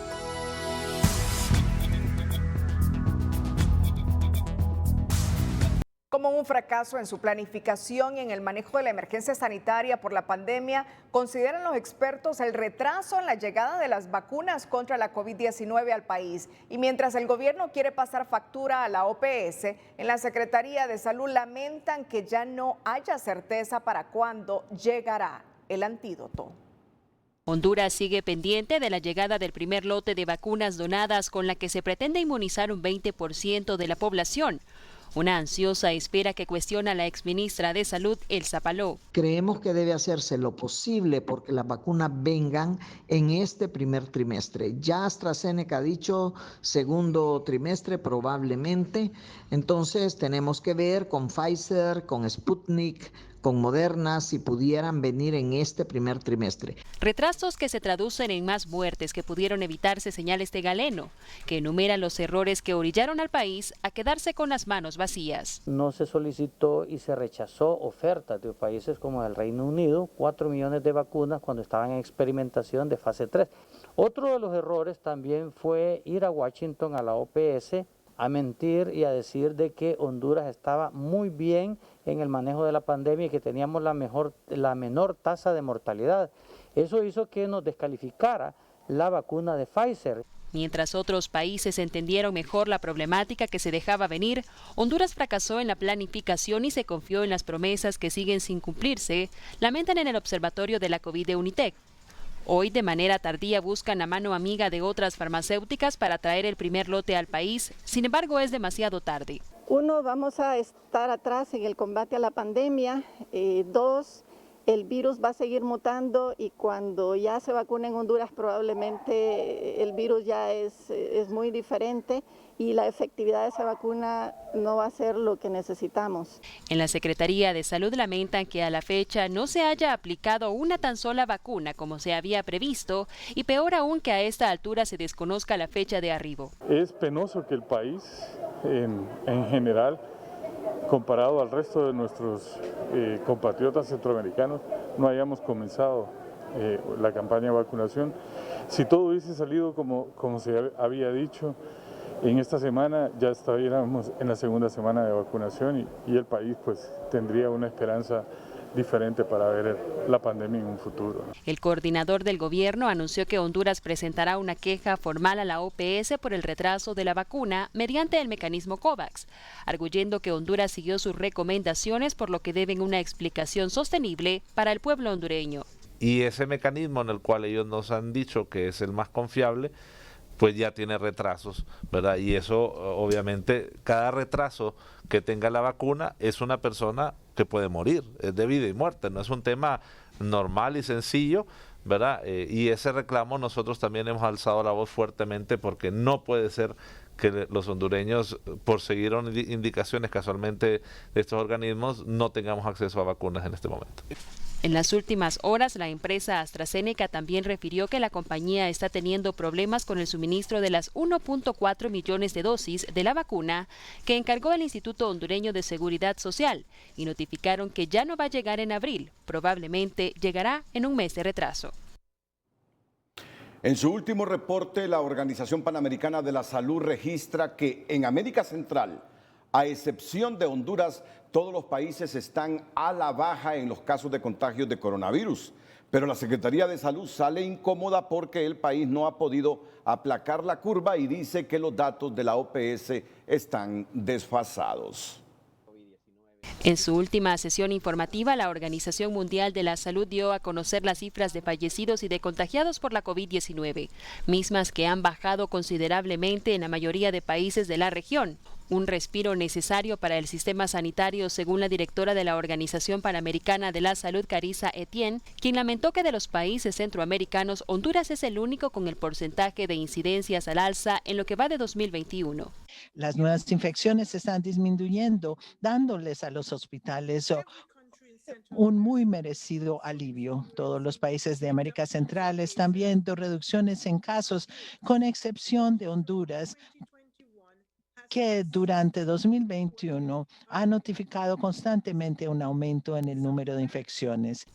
[SPEAKER 3] Como un fracaso en su planificación y en el manejo de la emergencia sanitaria por la pandemia, consideran los expertos el retraso en la llegada de las vacunas contra la COVID-19 al país. Y mientras el gobierno quiere pasar factura a la OPS, en la Secretaría de Salud lamentan que ya no haya certeza para cuándo llegará el antídoto.
[SPEAKER 16] Honduras sigue pendiente de la llegada del primer lote de vacunas donadas con la que se pretende inmunizar un 20% de la población. Una ansiosa espera que cuestiona la exministra de Salud, Elsa Paló.
[SPEAKER 17] Creemos que debe hacerse lo posible porque las vacunas vengan en este primer trimestre. Ya AstraZeneca ha dicho segundo trimestre probablemente. Entonces tenemos que ver con Pfizer, con Sputnik, con Moderna, si pudieran venir en este primer trimestre.
[SPEAKER 16] Retrasos que se traducen en más muertes que pudieron evitarse, señala este galeno, que enumera los errores que orillaron al país a quedarse con las manos vacías.
[SPEAKER 19] No se solicitó y se rechazó ofertas de países como el Reino Unido, 4 millones de vacunas cuando estaban en experimentación de fase 3. Otro de los errores también fue ir a Washington, a la OPS, a mentir y a decir de que Honduras estaba muy bien en el manejo de la pandemia y que teníamos la menor tasa de mortalidad. Eso hizo que nos descalificara la vacuna de Pfizer.
[SPEAKER 16] Mientras otros países entendieron mejor la problemática que se dejaba venir, Honduras fracasó en la planificación y se confió en las promesas que siguen sin cumplirse, lamentan en el Observatorio de la COVID de Unitec. Hoy, de manera tardía, buscan la mano amiga de otras farmacéuticas para traer el primer lote al país. Sin embargo, es demasiado tarde.
[SPEAKER 21] 1, vamos a estar atrás en el combate a la pandemia. 2, el virus va a seguir mutando y cuando ya se vacune en Honduras probablemente el virus ya es muy diferente y la efectividad de esa vacuna no va a ser lo que necesitamos.
[SPEAKER 16] En la Secretaría de Salud lamentan que a la fecha no se haya aplicado una tan sola vacuna como se había previsto y peor aún que a esta altura se desconozca la fecha de arribo.
[SPEAKER 22] Es penoso que el país en general, comparado al resto de nuestros compatriotas centroamericanos, no hayamos comenzado la campaña de vacunación. Si todo hubiese salido como se había dicho, en esta semana ya estaríamos en la segunda semana de vacunación y el país pues tendría una esperanza diferente para ver la pandemia en un futuro.
[SPEAKER 16] El coordinador del gobierno anunció que Honduras presentará una queja formal a la OPS por el retraso de la vacuna mediante el mecanismo COVAX, arguyendo que Honduras siguió sus recomendaciones, por lo que deben una explicación sostenible para el pueblo hondureño.
[SPEAKER 24] Y ese mecanismo en el cual ellos nos han dicho que es el más confiable, pues ya tiene retrasos, ¿verdad? Y eso, obviamente, cada retraso que tenga la vacuna es una persona que puede morir, es de vida y muerte, no es un tema normal y sencillo, ¿verdad? Y ese reclamo nosotros también hemos alzado la voz fuertemente porque no puede ser que los hondureños, por seguir indicaciones casualmente de estos organismos, no tengamos acceso a vacunas en este momento.
[SPEAKER 16] En las últimas horas, la empresa AstraZeneca también refirió que la compañía está teniendo problemas con el suministro de las 1.4 millones de dosis de la vacuna que encargó el Instituto Hondureño de Seguridad Social y notificaron que ya no va a llegar en abril, probablemente llegará en un mes de retraso.
[SPEAKER 4] En su último reporte, la Organización Panamericana de la Salud registra que en América Central A excepción de Honduras, todos los países están a la baja en los casos de contagios de coronavirus. Pero la Secretaría de Salud sale incómoda porque el país no ha podido aplacar la curva y dice que los datos de la OPS están desfasados.
[SPEAKER 16] En su última sesión informativa, la Organización Mundial de la Salud dio a conocer las cifras de fallecidos y de contagiados por la COVID-19, mismas que han bajado considerablemente en la mayoría de países de la región. Un respiro necesario para el sistema sanitario, según la directora de la Organización Panamericana de la Salud, Carissa Etienne, quien lamentó que de los países centroamericanos, Honduras es el único con el porcentaje de incidencias al alza en lo que va de 2021.
[SPEAKER 1] Las nuevas infecciones están disminuyendo, dándoles a los hospitales un muy merecido alivio. Todos los países de América Central están viendo reducciones en casos, con excepción de Honduras, que durante 2021 ha notificado constantemente un aumento en el número de infecciones.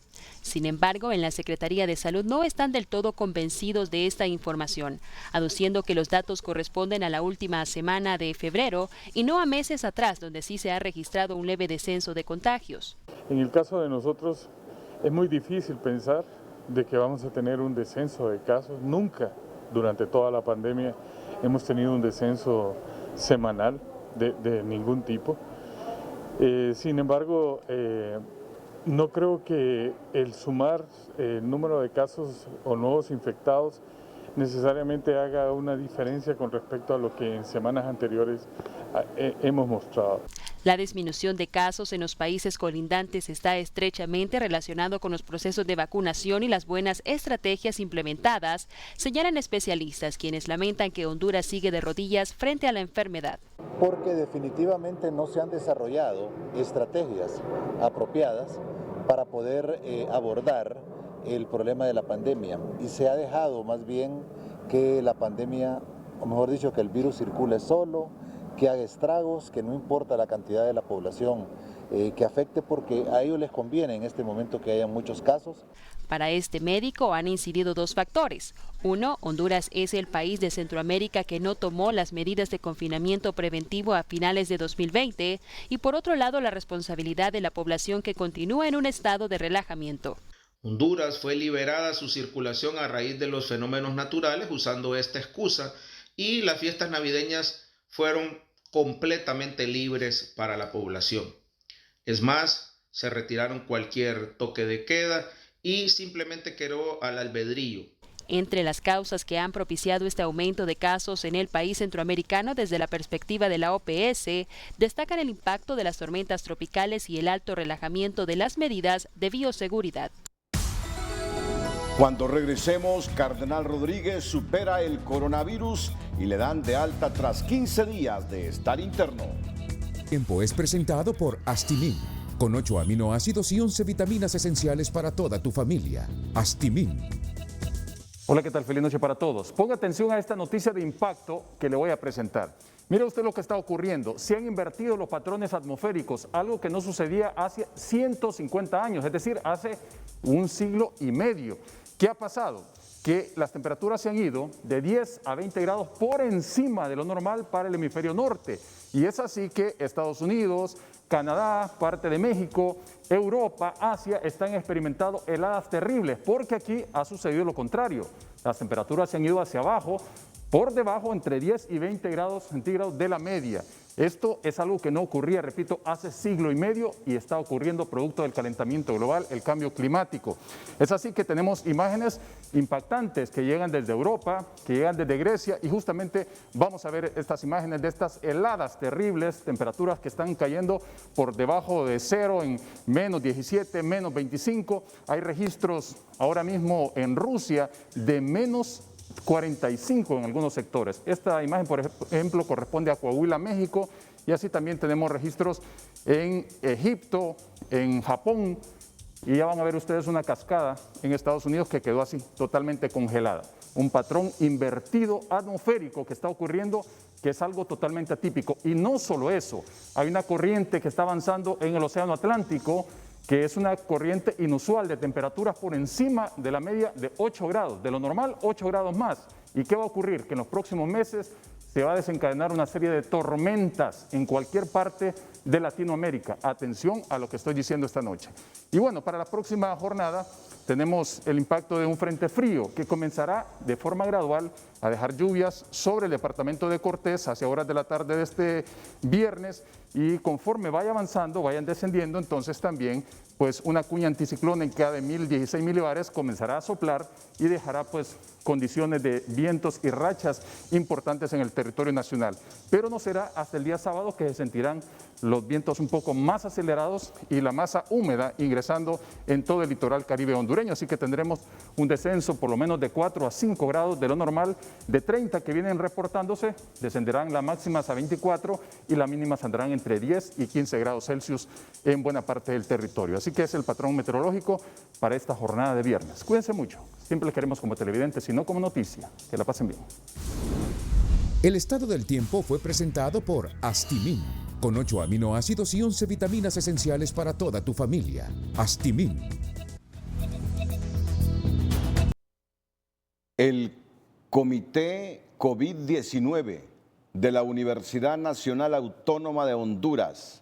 [SPEAKER 16] Sin embargo, en la Secretaría de Salud no están del todo convencidos de esta información, aduciendo que los datos corresponden a la última semana de febrero y no a meses atrás, donde sí se ha registrado un leve descenso de contagios.
[SPEAKER 22] En el caso de nosotros es muy difícil pensar de que vamos a tener un descenso de casos. Nunca durante toda la pandemia hemos tenido un descenso semanal de ningún tipo. Sin embargo, no creo que el sumar el número de casos o nuevos infectados necesariamente haga una diferencia con respecto a lo que en semanas anteriores hemos mostrado.
[SPEAKER 16] La disminución de casos en los países colindantes está estrechamente relacionado con los procesos de vacunación y las buenas estrategias implementadas, señalan especialistas, quienes lamentan que Honduras sigue de rodillas frente a la enfermedad.
[SPEAKER 6] Porque definitivamente no se han desarrollado estrategias apropiadas para poder abordar el problema de la pandemia, y se ha dejado más bien que la pandemia, o mejor dicho, que el virus circule solo, que haga estragos, que no importa la cantidad de la población que afecte, porque a ellos les conviene en este momento que haya muchos casos.
[SPEAKER 16] Para este médico han incidido dos factores. Uno, Honduras es el país de Centroamérica que no tomó las medidas de confinamiento preventivo a finales de 2020 y por otro lado la responsabilidad de la población que continúa en un estado de relajamiento.
[SPEAKER 9] Honduras fue liberada su circulación a raíz de los fenómenos naturales usando esta excusa y las fiestas navideñas fueron completamente libres para la población. Es más, se retiraron cualquier toque de queda y simplemente quedó al albedrío.
[SPEAKER 16] Entre las causas que han propiciado este aumento de casos en el país centroamericano desde la perspectiva de la OPS, destacan el impacto de las tormentas tropicales y el alto relajamiento de las medidas de bioseguridad.
[SPEAKER 4] Cuando regresemos, Cardenal Rodríguez supera el coronavirus y le dan de alta tras 15 días de estar interno.
[SPEAKER 14] Tiempo es presentado por Astimin, con 8 aminoácidos y 11 vitaminas esenciales para toda tu familia. Astimin.
[SPEAKER 18] Hola, ¿qué tal? Feliz noche para todos. Ponga atención a esta noticia de impacto que le voy a presentar. Mire usted lo que está ocurriendo. Se han invertido los patrones atmosféricos, algo que no sucedía hace 150 años, es decir, hace un siglo y medio. ¿Qué ha pasado? Que las temperaturas se han ido de 10 a 20 grados por encima de lo normal para el hemisferio norte. Y es así que Estados Unidos, Canadá, parte de México, Europa, Asia están experimentando heladas terribles, porque aquí ha sucedido lo contrario. Las temperaturas se han ido hacia abajo, por debajo entre 10 y 20 grados centígrados de la media. Esto es algo que no ocurría, repito, hace siglo y medio y está ocurriendo producto del calentamiento global, el cambio climático. Es así que tenemos imágenes impactantes que llegan desde Europa, que llegan desde Grecia y justamente vamos a ver estas imágenes de estas heladas terribles, temperaturas que están cayendo por debajo de cero en menos 17, menos 25. Hay registros ahora mismo en Rusia de menos 45 en algunos sectores. Esta imagen, por ejemplo, corresponde a Coahuila, México, y así también tenemos registros en Egipto, en Japón, y ya van a ver ustedes una cascada en Estados Unidos que quedó así, totalmente congelada. Un patrón invertido atmosférico que está ocurriendo, que es algo totalmente atípico. Y no solo eso, hay una corriente que está avanzando en el Océano Atlántico, que es una corriente inusual de temperaturas por encima de la media de 8 grados, de lo normal 8 grados más. ¿Y qué va a ocurrir? Que en los próximos meses
[SPEAKER 7] se va a desencadenar una serie de tormentas en cualquier parte de Latinoamérica. Atención a lo que estoy diciendo esta noche. Y bueno, para la próxima jornada tenemos el impacto de un frente frío que comenzará de forma gradual a dejar lluvias sobre el departamento de Cortés hacia horas de la tarde de este viernes, y conforme vaya avanzando, vayan descendiendo, entonces también pues una cuña anticiclónica de 1016 milibares comenzará a soplar y dejará pues condiciones de vientos y rachas importantes en el territorio nacional. Pero no será hasta el día sábado que se sentirán los vientos un poco más acelerados y la masa húmeda ingresando en todo el litoral caribe hondureño, así que tendremos un descenso por lo menos de 4 a 5 grados de lo normal. De 30 que vienen reportándose, descenderán las máximas a 24 y las mínimas andarán entre 10 y 15 grados Celsius en buena parte del territorio. Así que es el patrón meteorológico para esta jornada de viernes. Cuídense mucho, siempre les queremos como televidentes y no como noticia. Que la pasen bien.
[SPEAKER 14] El estado del tiempo fue presentado por Astimin, con 8 aminoácidos y 11 vitaminas esenciales para toda tu familia. Astimin.
[SPEAKER 4] El Comité COVID-19 de la Universidad Nacional Autónoma de Honduras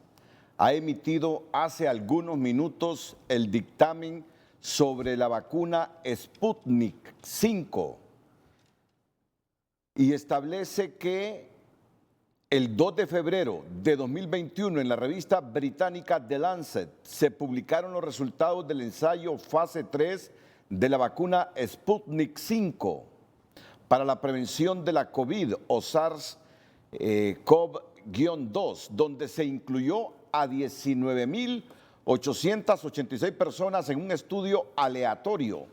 [SPEAKER 4] ha emitido hace algunos minutos el dictamen sobre la vacuna Sputnik V y establece que el 2 de febrero de 2021 en la revista británica The Lancet se publicaron los resultados del ensayo fase 3 de la vacuna Sputnik V para la prevención de la COVID o SARS-CoV-2, donde se incluyó a 19.886 personas en un estudio aleatorio.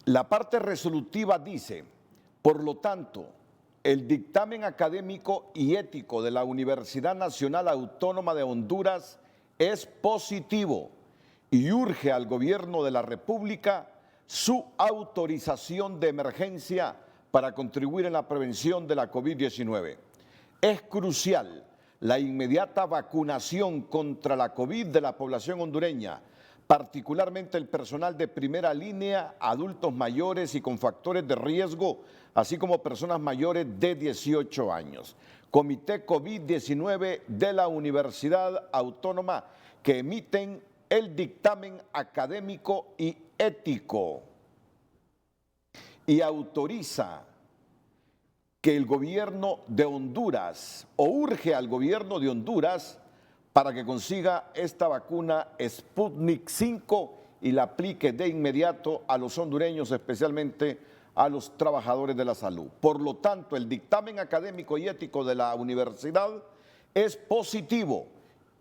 [SPEAKER 4] La parte resolutiva dice, por lo tanto, el dictamen académico y ético de la Universidad Nacional Autónoma de Honduras es positivo y urge al gobierno de la República su autorización de emergencia para contribuir en la prevención de la COVID-19. Es crucial la inmediata vacunación contra la COVID de la población hondureña, particularmente el personal de primera línea, adultos mayores y con factores de riesgo, así como personas mayores de 18 años. Comité COVID-19 de la Universidad Autónoma que emiten el dictamen académico y ético y autoriza que el gobierno de Honduras, o urge al gobierno de Honduras para que consiga esta vacuna Sputnik V y la aplique de inmediato a los hondureños, especialmente a los trabajadores de la salud. Por lo tanto, el dictamen académico y ético de la universidad es positivo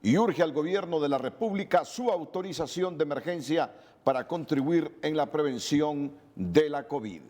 [SPEAKER 4] y urge al gobierno de la República su autorización de emergencia para contribuir en la prevención de la COVID.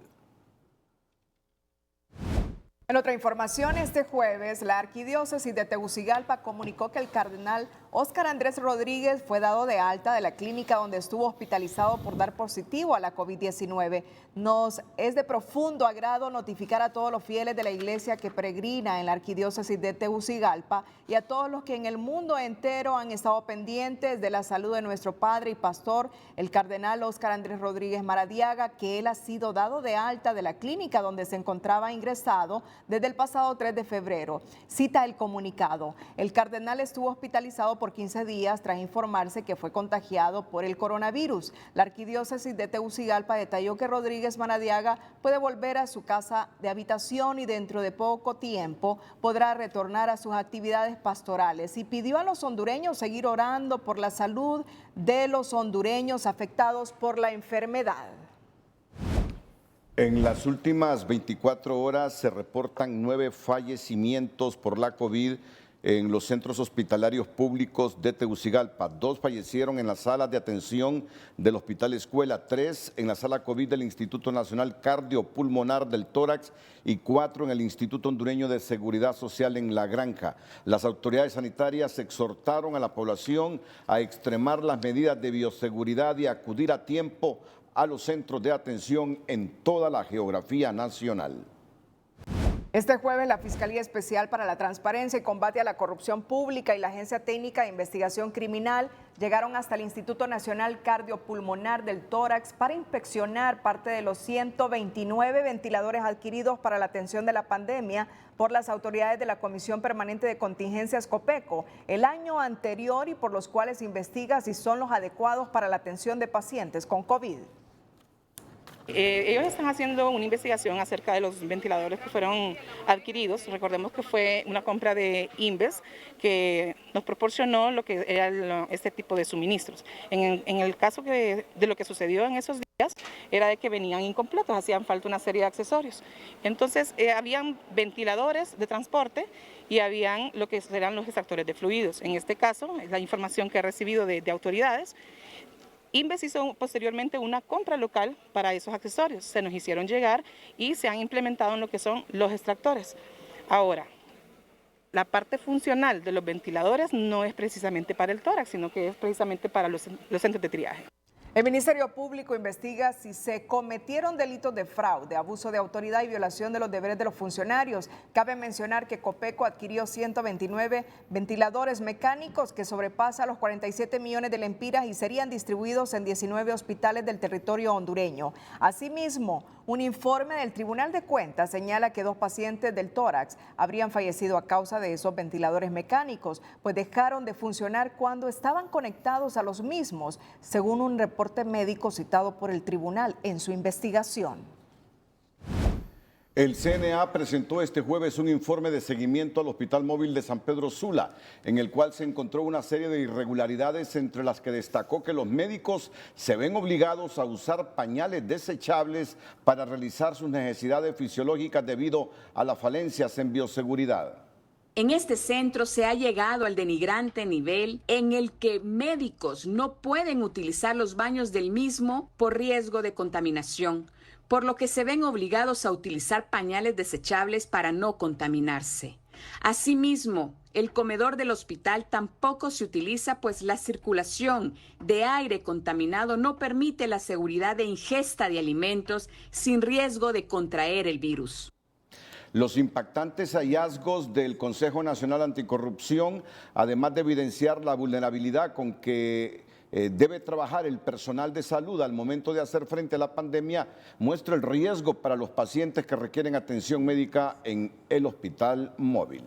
[SPEAKER 3] En otra información, este jueves, la Arquidiócesis de Tegucigalpa comunicó que el cardenal Óscar Andrés Rodríguez fue dado de alta de la clínica donde estuvo hospitalizado por dar positivo a la COVID-19. Nos es de profundo agrado notificar a todos los fieles de la iglesia que peregrina en la Arquidiócesis de Tegucigalpa y a todos los que en el mundo entero han estado pendientes de la salud de nuestro padre y pastor, el cardenal Óscar Andrés Rodríguez Maradiaga, que él ha sido dado de alta de la clínica donde se encontraba ingresado desde el pasado 3 de febrero. Cita el comunicado. El cardenal estuvo hospitalizado por 15 días tras informarse que fue contagiado por el coronavirus. La Arquidiócesis de Tegucigalpa detalló que Rodríguez Maradiaga puede volver a su casa de habitación y dentro de poco tiempo podrá retornar a sus actividades pastorales y pidió a los hondureños seguir orando por la salud de los hondureños afectados por la enfermedad.
[SPEAKER 4] En las últimas 24 horas se reportan 9 fallecimientos por la COVID en los centros hospitalarios públicos de Tegucigalpa. 2 fallecieron en las salas de atención del Hospital Escuela, 3 en la sala COVID del Instituto Nacional Cardiopulmonar del Tórax y 4 en el Instituto Hondureño de Seguridad Social en La Granja. Las autoridades sanitarias exhortaron a la población a extremar las medidas de bioseguridad y acudir a tiempo a los centros de atención en toda la geografía nacional.
[SPEAKER 3] Este jueves, la Fiscalía Especial para la Transparencia y Combate a la Corrupción Pública y la Agencia Técnica de Investigación Criminal llegaron hasta el Instituto Nacional Cardiopulmonar del Tórax para inspeccionar parte de los 129 ventiladores adquiridos para la atención de la pandemia por las autoridades de la Comisión Permanente de Contingencias COPECO el año anterior y por los cuales investiga si son los adecuados para la atención de pacientes con COVID.
[SPEAKER 5] Ellos están haciendo una investigación acerca de los ventiladores que fueron adquiridos. Recordemos que fue una compra de Inves que nos proporcionó lo que era este tipo de suministros. En el caso de lo que sucedió en esos días era de que venían incompletos, hacían falta una serie de accesorios. Entonces habían ventiladores de transporte y habían lo que serán los extractores de fluidos. En este caso, la información que he recibido de autoridades, Inves hizo posteriormente una compra local para esos accesorios. Se nos hicieron llegar y se han implementado en lo que son los extractores. Ahora, la parte funcional de los ventiladores no es precisamente para el tórax, sino que es precisamente para los centros de triaje.
[SPEAKER 3] El Ministerio Público investiga si se cometieron delitos de fraude, abuso de autoridad y violación de los deberes de los funcionarios. Cabe mencionar que COPECO adquirió 129 ventiladores mecánicos que sobrepasan los 47 millones de lempiras y serían distribuidos en 19 hospitales del territorio hondureño. Asimismo, un informe del Tribunal de Cuentas señala que 2 pacientes del tórax habrían fallecido a causa de esos ventiladores mecánicos, pues dejaron de funcionar cuando estaban conectados a los mismos, según un reporte médico citado por el tribunal en su investigación.
[SPEAKER 4] El CNA presentó este jueves un informe de seguimiento al Hospital Móvil de San Pedro Sula, en el cual se encontró una serie de irregularidades, entre las que destacó que los médicos se ven obligados a usar pañales desechables para realizar sus necesidades fisiológicas debido a las falencias en bioseguridad.
[SPEAKER 10] En este centro se ha llegado al denigrante nivel en el que médicos no pueden utilizar los baños del mismo por riesgo de contaminación, por lo que se ven obligados a utilizar pañales desechables para no contaminarse. Asimismo, el comedor del hospital tampoco se utiliza, pues la circulación de aire contaminado no permite la seguridad de ingesta de alimentos sin riesgo de contraer el virus.
[SPEAKER 4] Los impactantes hallazgos del Consejo Nacional Anticorrupción, además de evidenciar la vulnerabilidad con que debe trabajar el personal de salud al momento de hacer frente a la pandemia, muestra el riesgo para los pacientes que requieren atención médica en el hospital móvil.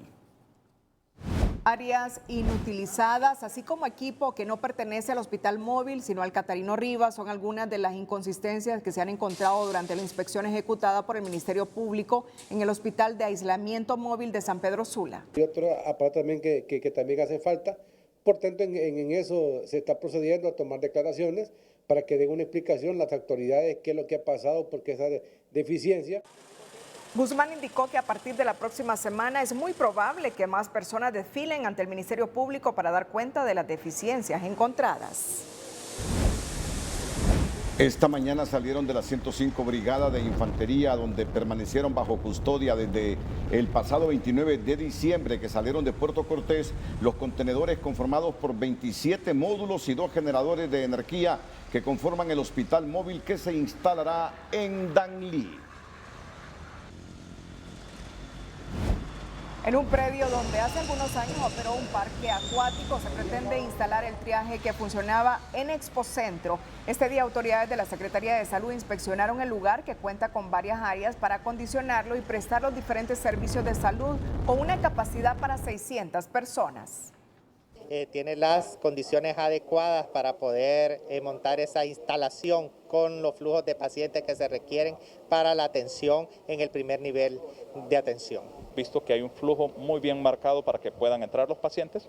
[SPEAKER 3] Áreas inutilizadas, así como equipo que no pertenece al hospital móvil, sino al Catarino Rivas, son algunas de las inconsistencias que se han encontrado durante la inspección ejecutada por el Ministerio Público en el Hospital de Aislamiento Móvil de San Pedro Sula.
[SPEAKER 11] Y otro aparato también que también hace falta, por tanto en eso se está procediendo a tomar declaraciones para que den una explicación las autoridades qué es lo que ha pasado, por qué esa deficiencia.
[SPEAKER 3] Guzmán indicó que a partir de la próxima semana es muy probable que más personas desfilen ante el Ministerio Público para dar cuenta de las deficiencias encontradas.
[SPEAKER 4] Esta mañana salieron de la 105 Brigada de Infantería, donde permanecieron bajo custodia desde el pasado 29 de diciembre, que salieron de Puerto Cortés los contenedores conformados por 27 módulos y 2 generadores de energía que conforman el hospital móvil que se instalará en Danlí.
[SPEAKER 3] En un predio donde hace algunos años operó un parque acuático, se pretende instalar el triaje que funcionaba en Expocentro. Este día, autoridades de la Secretaría de Salud inspeccionaron el lugar, que cuenta con varias áreas para acondicionarlo y prestar los diferentes servicios de salud con una capacidad para 600 personas.
[SPEAKER 23] Tiene las condiciones adecuadas para poder montar esa instalación con los flujos de pacientes que se requieren para la atención en el primer nivel de atención.
[SPEAKER 25] Visto que hay un flujo muy bien marcado para que puedan entrar los pacientes,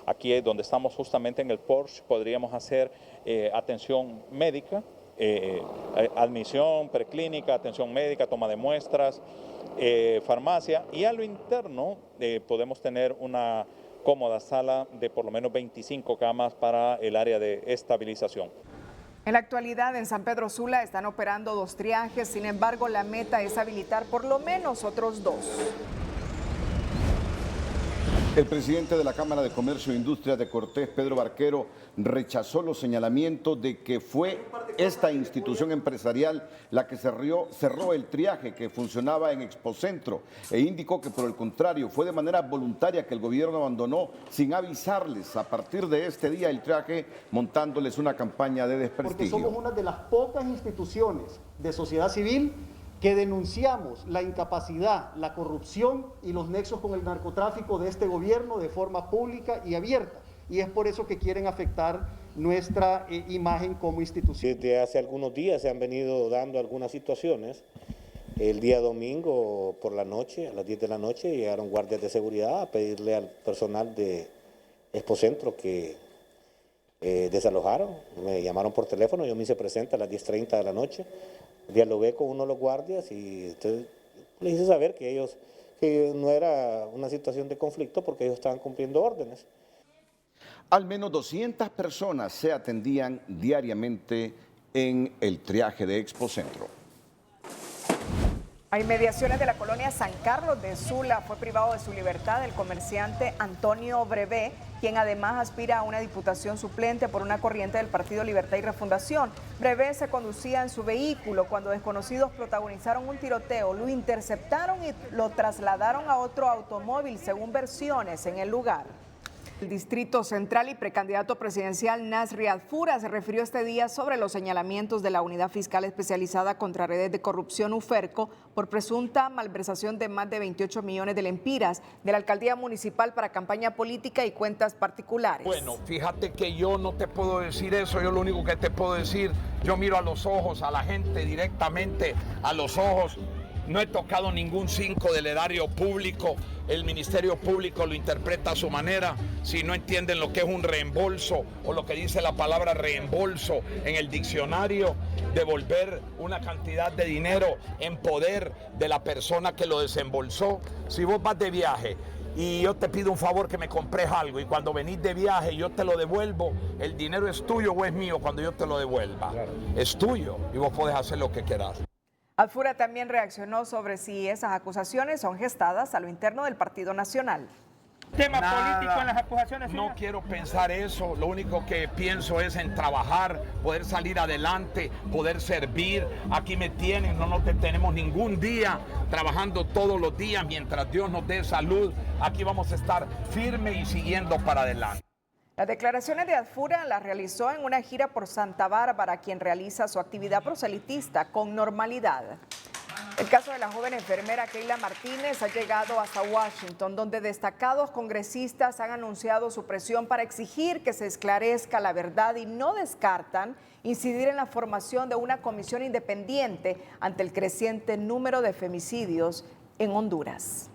[SPEAKER 25] aquí es donde estamos justamente en el Porsche, podríamos hacer atención médica, admisión, preclínica, atención médica, toma de muestras, farmacia, y a lo interno podemos tener una cómoda sala de por lo menos 25 camas para el área de estabilización.
[SPEAKER 3] En la actualidad, en San Pedro Sula están operando 2 triajes, sin embargo, la meta es habilitar por lo menos otros 2.
[SPEAKER 4] El presidente de la Cámara de Comercio e Industria de Cortés, Pedro Barquero, rechazó los señalamientos de que fue esta institución empresarial la que cerró el triaje que funcionaba en Expocentro e indicó que por el contrario fue de manera voluntaria que el gobierno abandonó sin avisarles a partir de este día el triaje, montándoles una campaña de desprestigio.
[SPEAKER 2] Porque somos una de las pocas instituciones de sociedad civil que denunciamos la incapacidad, la corrupción y los nexos con el narcotráfico de este gobierno de forma pública y abierta. Y es por eso que quieren afectar nuestra imagen como institución.
[SPEAKER 12] Desde hace algunos días se han venido dando algunas situaciones. El día domingo por la noche, a las 10 de la noche, llegaron guardias de seguridad a pedirle al personal de Expocentro que desalojaron. Me llamaron por teléfono, yo me hice presente a las 10:30 de la noche. Dialogué con uno de los guardias y entonces le hice saber que no era una situación de conflicto porque ellos estaban cumpliendo órdenes.
[SPEAKER 4] Al menos 200 personas se atendían diariamente en el triaje de Expocentro.
[SPEAKER 3] A inmediaciones de la colonia San Carlos de Sula fue privado de su libertad el comerciante Antonio Brevé, quien además aspira a una diputación suplente por una corriente del Partido Libertad y Refundación. Brevé se conducía en su vehículo cuando desconocidos protagonizaron un tiroteo, lo interceptaron y lo trasladaron a otro automóvil, según versiones en el lugar. El Distrito Central y precandidato presidencial Nasri Adfura se refirió este día sobre los señalamientos de la Unidad Fiscal Especializada contra Redes de Corrupción UFERCO por presunta malversación de más de 28 millones de lempiras de la Alcaldía Municipal para campaña política y cuentas particulares.
[SPEAKER 13] Bueno, fíjate que yo no te puedo decir eso, yo lo único que te puedo decir, yo miro a los ojos a la gente directamente, a los ojos. No he tocado ningún 5 del erario público, el Ministerio Público lo interpreta a su manera. Si no entienden lo que es un reembolso o lo que dice la palabra reembolso en el diccionario, devolver una cantidad de dinero en poder de la persona que lo desembolsó. Si vos vas de viaje y yo te pido un favor que me compres algo y cuando venís de viaje yo te lo devuelvo, ¿el dinero es tuyo o es mío cuando yo te lo devuelva? Claro. Es tuyo y vos podés hacer lo que quieras.
[SPEAKER 3] Adfura también reaccionó sobre si esas acusaciones son gestadas a lo interno del Partido Nacional.
[SPEAKER 13] ¿Tema político en las acusaciones? No quiero pensar eso, lo único que pienso es en trabajar, poder salir adelante, poder servir. Aquí me tienen, no nos detenemos ningún día, trabajando todos los días mientras Dios nos dé salud. Aquí vamos a estar firmes y siguiendo para adelante.
[SPEAKER 3] Las declaraciones de Adfura las realizó en una gira por Santa Bárbara, quien realiza su actividad proselitista con normalidad. El caso de la joven enfermera Keila Martínez ha llegado hasta Washington, donde destacados congresistas han anunciado su presión para exigir que se esclarezca la verdad y no descartan incidir en la formación de una comisión independiente ante el creciente número de femicidios en Honduras.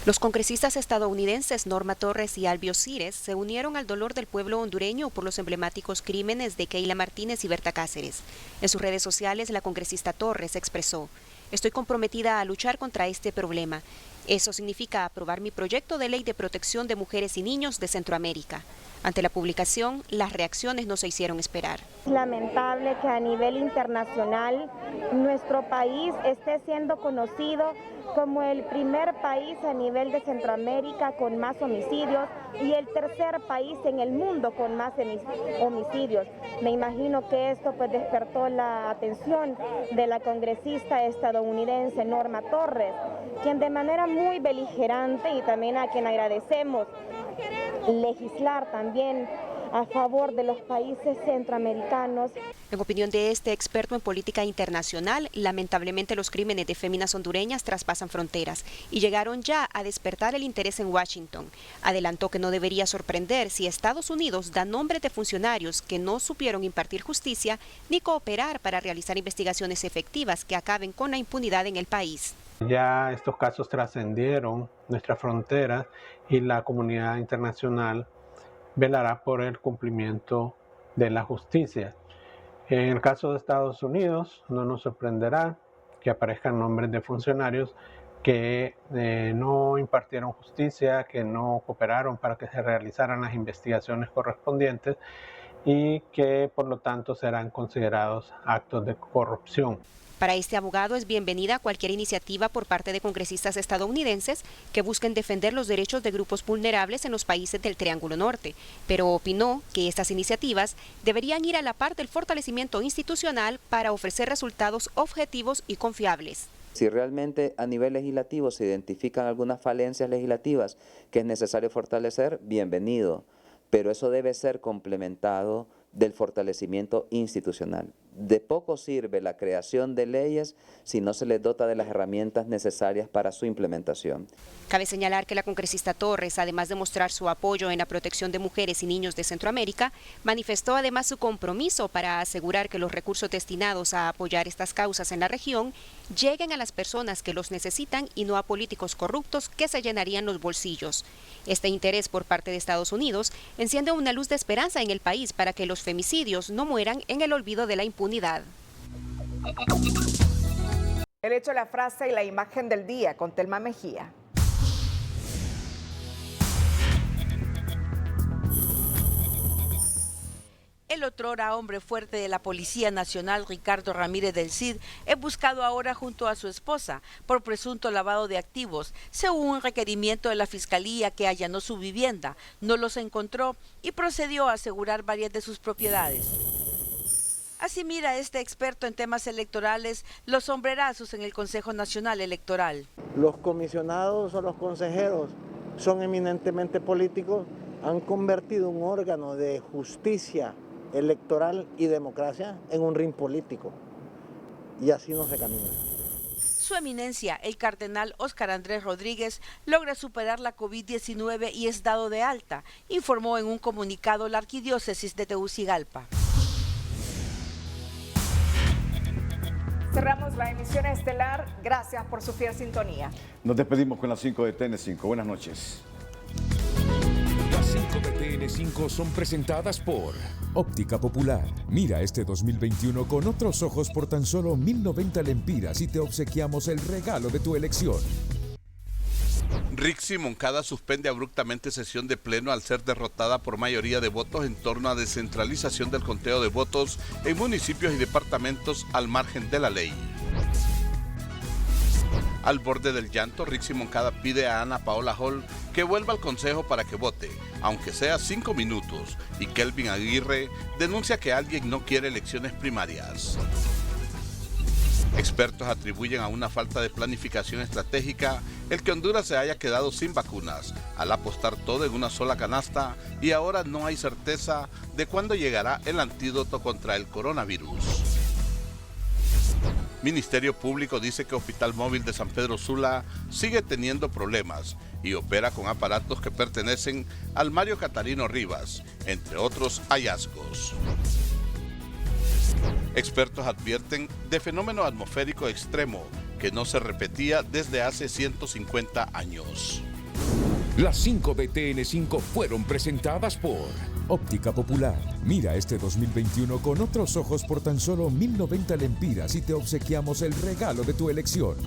[SPEAKER 15] Los congresistas estadounidenses Norma Torres y Albio Cires se unieron al dolor del pueblo hondureño por los emblemáticos crímenes de Keila Martínez y Berta Cáceres. En sus redes sociales, la congresista Torres expresó: "Estoy comprometida a luchar contra este problema. Eso significa aprobar mi proyecto de ley de protección de mujeres y niños de Centroamérica". Ante la publicación, las reacciones no se hicieron esperar.
[SPEAKER 20] Es lamentable que a nivel internacional nuestro país esté siendo conocido como el primer país a nivel de Centroamérica con más homicidios y el tercer país en el mundo con más homicidios. Me imagino que esto pues despertó la atención de la congresista estadounidense Norma Torres, quien de manera muy beligerante y también a quien agradecemos legislar también a favor de los países centroamericanos.
[SPEAKER 15] En opinión de este experto en política internacional, lamentablemente los crímenes de féminas hondureñas traspasan fronteras y llegaron ya a despertar el interés en Washington. Adelantó que no debería sorprender si Estados Unidos da nombres de funcionarios que no supieron impartir justicia ni cooperar para realizar investigaciones efectivas que acaben con la impunidad en el país.
[SPEAKER 26] Ya estos casos trascendieron nuestras fronteras y la comunidad internacional velará por el cumplimiento de la justicia. En el caso de Estados Unidos, no nos sorprenderá que aparezcan nombres de funcionarios que no impartieron justicia, que no cooperaron para que se realizaran las investigaciones correspondientes y que por lo tanto serán considerados actos de corrupción.
[SPEAKER 15] Para este abogado es bienvenida cualquier iniciativa por parte de congresistas estadounidenses que busquen defender los derechos de grupos vulnerables en los países del Triángulo Norte, pero opinó que estas iniciativas deberían ir a la par del fortalecimiento institucional para ofrecer resultados objetivos y confiables.
[SPEAKER 1] Si realmente a nivel legislativo se identifican algunas falencias legislativas que es necesario fortalecer, bienvenido, pero eso debe ser complementado del fortalecimiento institucional. De poco sirve la creación de leyes si no se les dota de las herramientas necesarias para su implementación.
[SPEAKER 15] Cabe señalar que la congresista Torres, además de mostrar su apoyo en la protección de mujeres y niños de Centroamérica, manifestó además su compromiso para asegurar que los recursos destinados a apoyar estas causas en la región lleguen a las personas que los necesitan y no a políticos corruptos que se llenarían los bolsillos. Este interés por parte de Estados Unidos enciende una luz de esperanza en el país para que los femicidios no mueran en el olvido de la impunidad.
[SPEAKER 3] El hecho, la frase y la imagen del día con Telma Mejía.
[SPEAKER 8] El otrora hombre fuerte de la Policía Nacional, Ricardo Ramírez del Cid, es buscado ahora junto a su esposa por presunto lavado de activos, según un requerimiento de la Fiscalía que allanó su vivienda, no los encontró y procedió a asegurar varias de sus propiedades. Así mira este experto en temas electorales los sombrerazos en el Consejo Nacional Electoral.
[SPEAKER 17] Los comisionados o los consejeros son eminentemente políticos, han convertido un órgano de justicia electoral y democracia en un ring político, y así no se camina.
[SPEAKER 8] Su eminencia, el cardenal Óscar Andrés Rodríguez, logra superar la COVID-19 y es dado de alta, informó en un comunicado la Arquidiócesis de Tegucigalpa.
[SPEAKER 3] Cerramos la emisión estelar. Gracias por su fiel sintonía.
[SPEAKER 4] Nos despedimos con las 5 de TN5. Buenas noches.
[SPEAKER 14] Las 5 de TN5 son presentadas por Óptica Popular. Mira este 2021 con otros ojos por tan solo 1.090 lempiras y te obsequiamos el regalo de tu elección.
[SPEAKER 19] Rixi Moncada suspende abruptamente sesión de pleno al ser derrotada por mayoría de votos en torno a descentralización del conteo de votos en municipios y departamentos al margen de la ley. Al borde del llanto, Rixi Moncada pide a Ana Paola Hall que vuelva al consejo para que vote, aunque sea 5 minutos, y Kelvin Aguirre denuncia que alguien no quiere elecciones primarias. Expertos atribuyen a una falta de planificación estratégica el que Honduras se haya quedado sin vacunas, al apostar todo en una sola canasta y ahora no hay certeza de cuándo llegará el antídoto contra el coronavirus. Ministerio Público dice que Hospital Móvil de San Pedro Sula sigue teniendo problemas y opera con aparatos que pertenecen al Mario Catarino Rivas, entre otros hallazgos. Expertos advierten de fenómeno atmosférico extremo que no se repetía desde hace 150 años.
[SPEAKER 14] Las 5 de TN5 fueron presentadas por Óptica Popular. Mira este 2021 con otros ojos por tan solo 1.090 lempiras y te obsequiamos el regalo de tu elección.